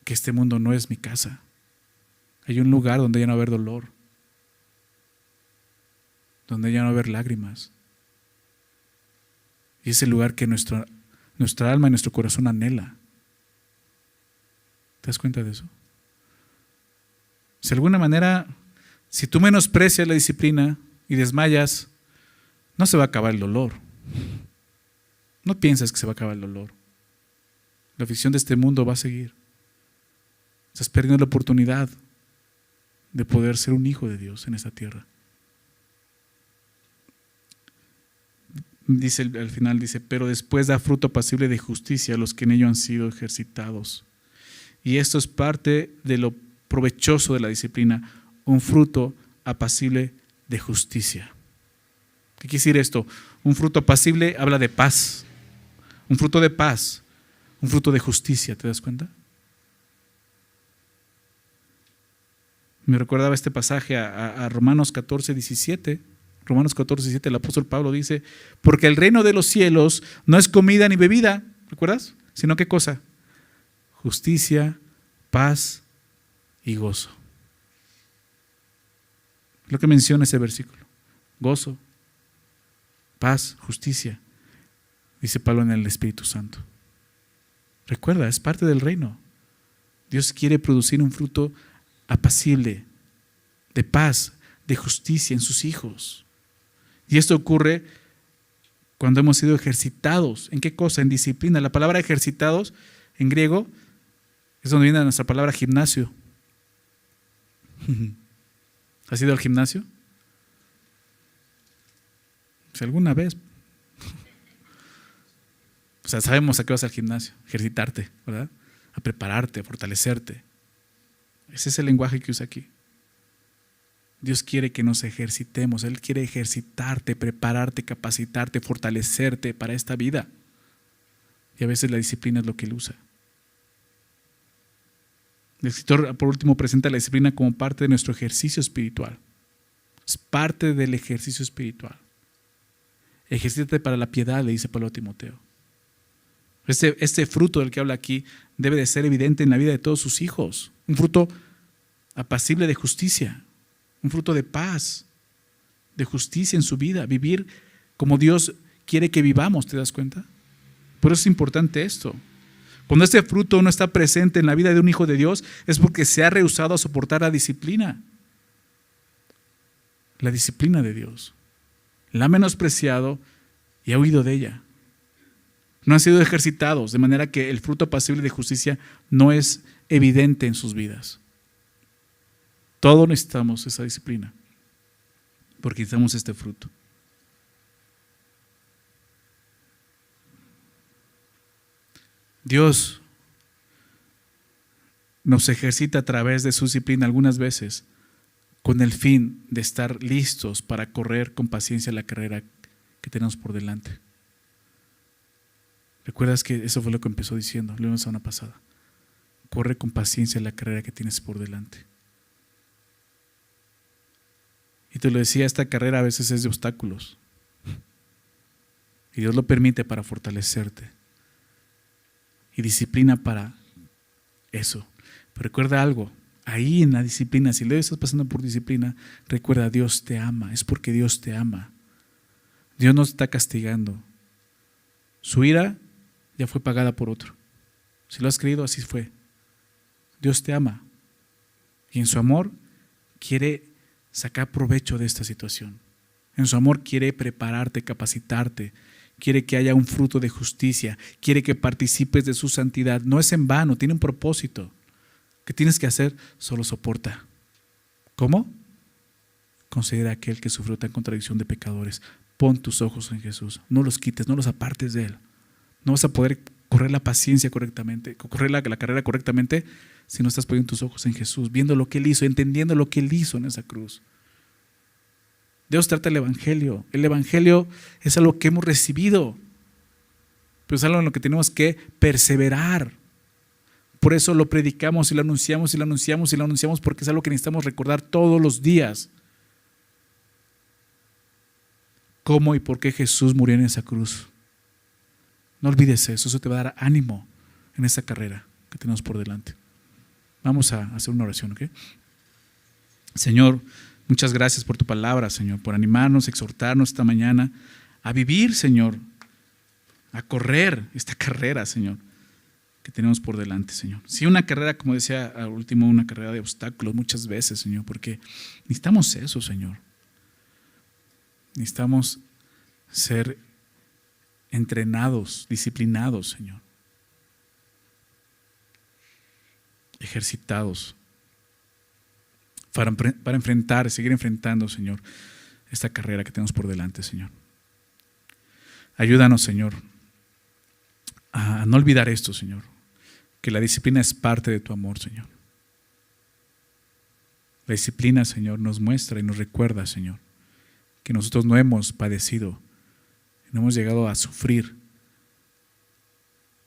que este mundo no es mi casa. Hay un lugar donde ya no va a haber dolor, donde ya no va a haber lágrimas. Y es el lugar que nuestra alma y nuestro corazón anhela. ¿Te das cuenta de eso? Si de alguna manera, si tú menosprecias la disciplina y desmayas, no se va a acabar el dolor. No piensas que se va a acabar el dolor. La aflicción de este mundo va a seguir. Estás perdiendo la oportunidad de poder ser un hijo de Dios en esta tierra. Dice al final, pero después da fruto apacible de justicia a los que en ello han sido ejercitados. Y esto es parte de lo provechoso de la disciplina, un fruto apacible de justicia. ¿Qué quiere decir esto? Un fruto apacible habla de paz, un fruto de paz, un fruto de justicia, ¿te das cuenta? Me recordaba este pasaje a Romanos 14:17. Romanos 14:17, el apóstol Pablo dice, porque el reino de los cielos no es comida ni bebida, ¿recuerdas? Sino ¿qué cosa? Justicia, paz y gozo. Lo que menciona ese versículo. Gozo, paz, justicia, dice Pablo en el Espíritu Santo. Recuerda, es parte del reino. Dios quiere producir un fruto apacible, de paz, de justicia en sus hijos. Y esto ocurre cuando hemos sido ejercitados. ¿En qué cosa? En disciplina. La palabra ejercitados en griego es donde viene nuestra palabra gimnasio. ¿Has ido al gimnasio? Si alguna vez. O sea, sabemos a qué vas al gimnasio, ejercitarte, ¿verdad? A prepararte, a fortalecerte. Ese es el lenguaje que usa aquí. Dios quiere que nos ejercitemos. Él quiere ejercitarte, prepararte, capacitarte, fortalecerte para esta vida. Y a veces la disciplina es lo que Él usa. El escritor, por último, presenta la disciplina como parte de nuestro ejercicio espiritual. Es parte del ejercicio espiritual. Ejercítate para la piedad, le dice Pablo a Timoteo. Este fruto del que habla aquí debe de ser evidente en la vida de todos sus hijos. Un fruto apacible de justicia. Un fruto de paz, de justicia en su vida. Vivir como Dios quiere que vivamos, ¿te das cuenta? Por eso es importante esto. Cuando este fruto no está presente en la vida de un hijo de Dios, es porque se ha rehusado a soportar la disciplina. La disciplina de Dios. La ha menospreciado y ha huido de ella. No han sido ejercitados, de manera que el fruto apacible de justicia no es evidente en sus vidas. Todos necesitamos esa disciplina, porque necesitamos este fruto. Dios nos ejercita a través de su disciplina algunas veces con el fin de estar listos para correr con paciencia la carrera que tenemos por delante. ¿Recuerdas que eso fue lo que empezó diciendo la semana pasada? Corre con paciencia la carrera que tienes por delante. Y te lo decía, esta carrera a veces es de obstáculos. Y Dios lo permite para fortalecerte. Y disciplina para eso. Pero recuerda algo, ahí en la disciplina, si le estás pasando por disciplina, recuerda, Dios te ama, es porque Dios te ama. Dios no te está castigando. Su ira ya fue pagada por otro. Si lo has creído, así fue. Dios te ama. Y en su amor quiere sacar provecho de esta situación. En su amor quiere prepararte, capacitarte, quiere que haya un fruto de justicia, quiere que participes de su santidad. No es en vano, tiene un propósito. ¿Qué tienes que hacer? Solo soporta. ¿Cómo? Considera a aquel que sufrió tan contradicción de pecadores. Pon tus ojos en Jesús, no los quites, no los apartes de Él. No vas a poder correr la paciencia correctamente, correr la carrera correctamente si no estás poniendo tus ojos en Jesús, viendo lo que Él hizo, entendiendo lo que Él hizo en esa cruz. Dios trata el Evangelio. El Evangelio es algo que hemos recibido, pero es algo en lo que tenemos que perseverar. Por eso lo predicamos y lo anunciamos y lo anunciamos y lo anunciamos, porque es algo que necesitamos recordar todos los días. ¿Cómo y por qué Jesús murió en esa cruz? No olvides eso te va a dar ánimo en esa carrera que tenemos por delante. Vamos a hacer una oración, ¿ok? Señor, muchas gracias por tu palabra, Señor, por animarnos, exhortarnos esta mañana a vivir, Señor, a correr esta carrera, Señor, que tenemos por delante, Señor. Sí, una carrera, como decía al último, una carrera de obstáculos muchas veces, Señor, porque necesitamos eso, Señor. Necesitamos ser entrenados, disciplinados, Señor. Ejercitados para enfrentar, seguir enfrentando, Señor, esta carrera que tenemos por delante, Señor. Ayúdanos, Señor, a no olvidar esto, Señor, que la disciplina es parte de tu amor, Señor. La disciplina, Señor, nos muestra y nos recuerda, Señor, que nosotros no hemos padecido, no hemos llegado a sufrir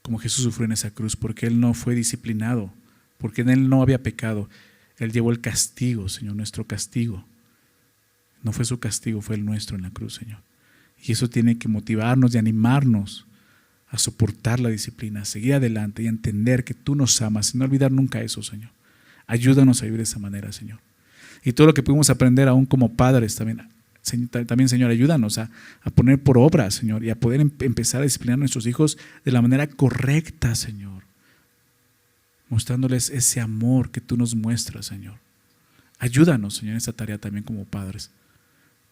como Jesús sufrió en esa cruz, porque Él no fue disciplinado, porque en Él no había pecado. Él llevó el castigo, Señor, nuestro castigo. No fue su castigo, fue el nuestro en la cruz, Señor. Y eso tiene que motivarnos y animarnos a soportar la disciplina, a seguir adelante y a entender que tú nos amas y no olvidar nunca eso, Señor. Ayúdanos a vivir de esa manera, Señor. Y todo lo que pudimos aprender aún como padres también, Señor, ayúdanos a poner por obra, Señor, y a poder empezar a disciplinar a nuestros hijos de la manera correcta, Señor. Mostrándoles ese amor que tú nos muestras, Señor. Ayúdanos, Señor, en esta tarea también como padres.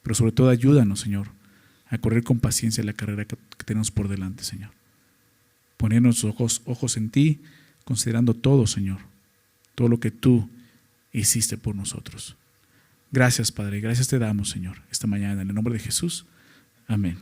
Pero sobre todo ayúdanos, Señor, a correr con paciencia la carrera que tenemos por delante, Señor. Poner nuestros ojos en ti, considerando todo, Señor. Todo lo que tú hiciste por nosotros. Gracias, Padre. Gracias te damos, Señor, esta mañana. En el nombre de Jesús. Amén.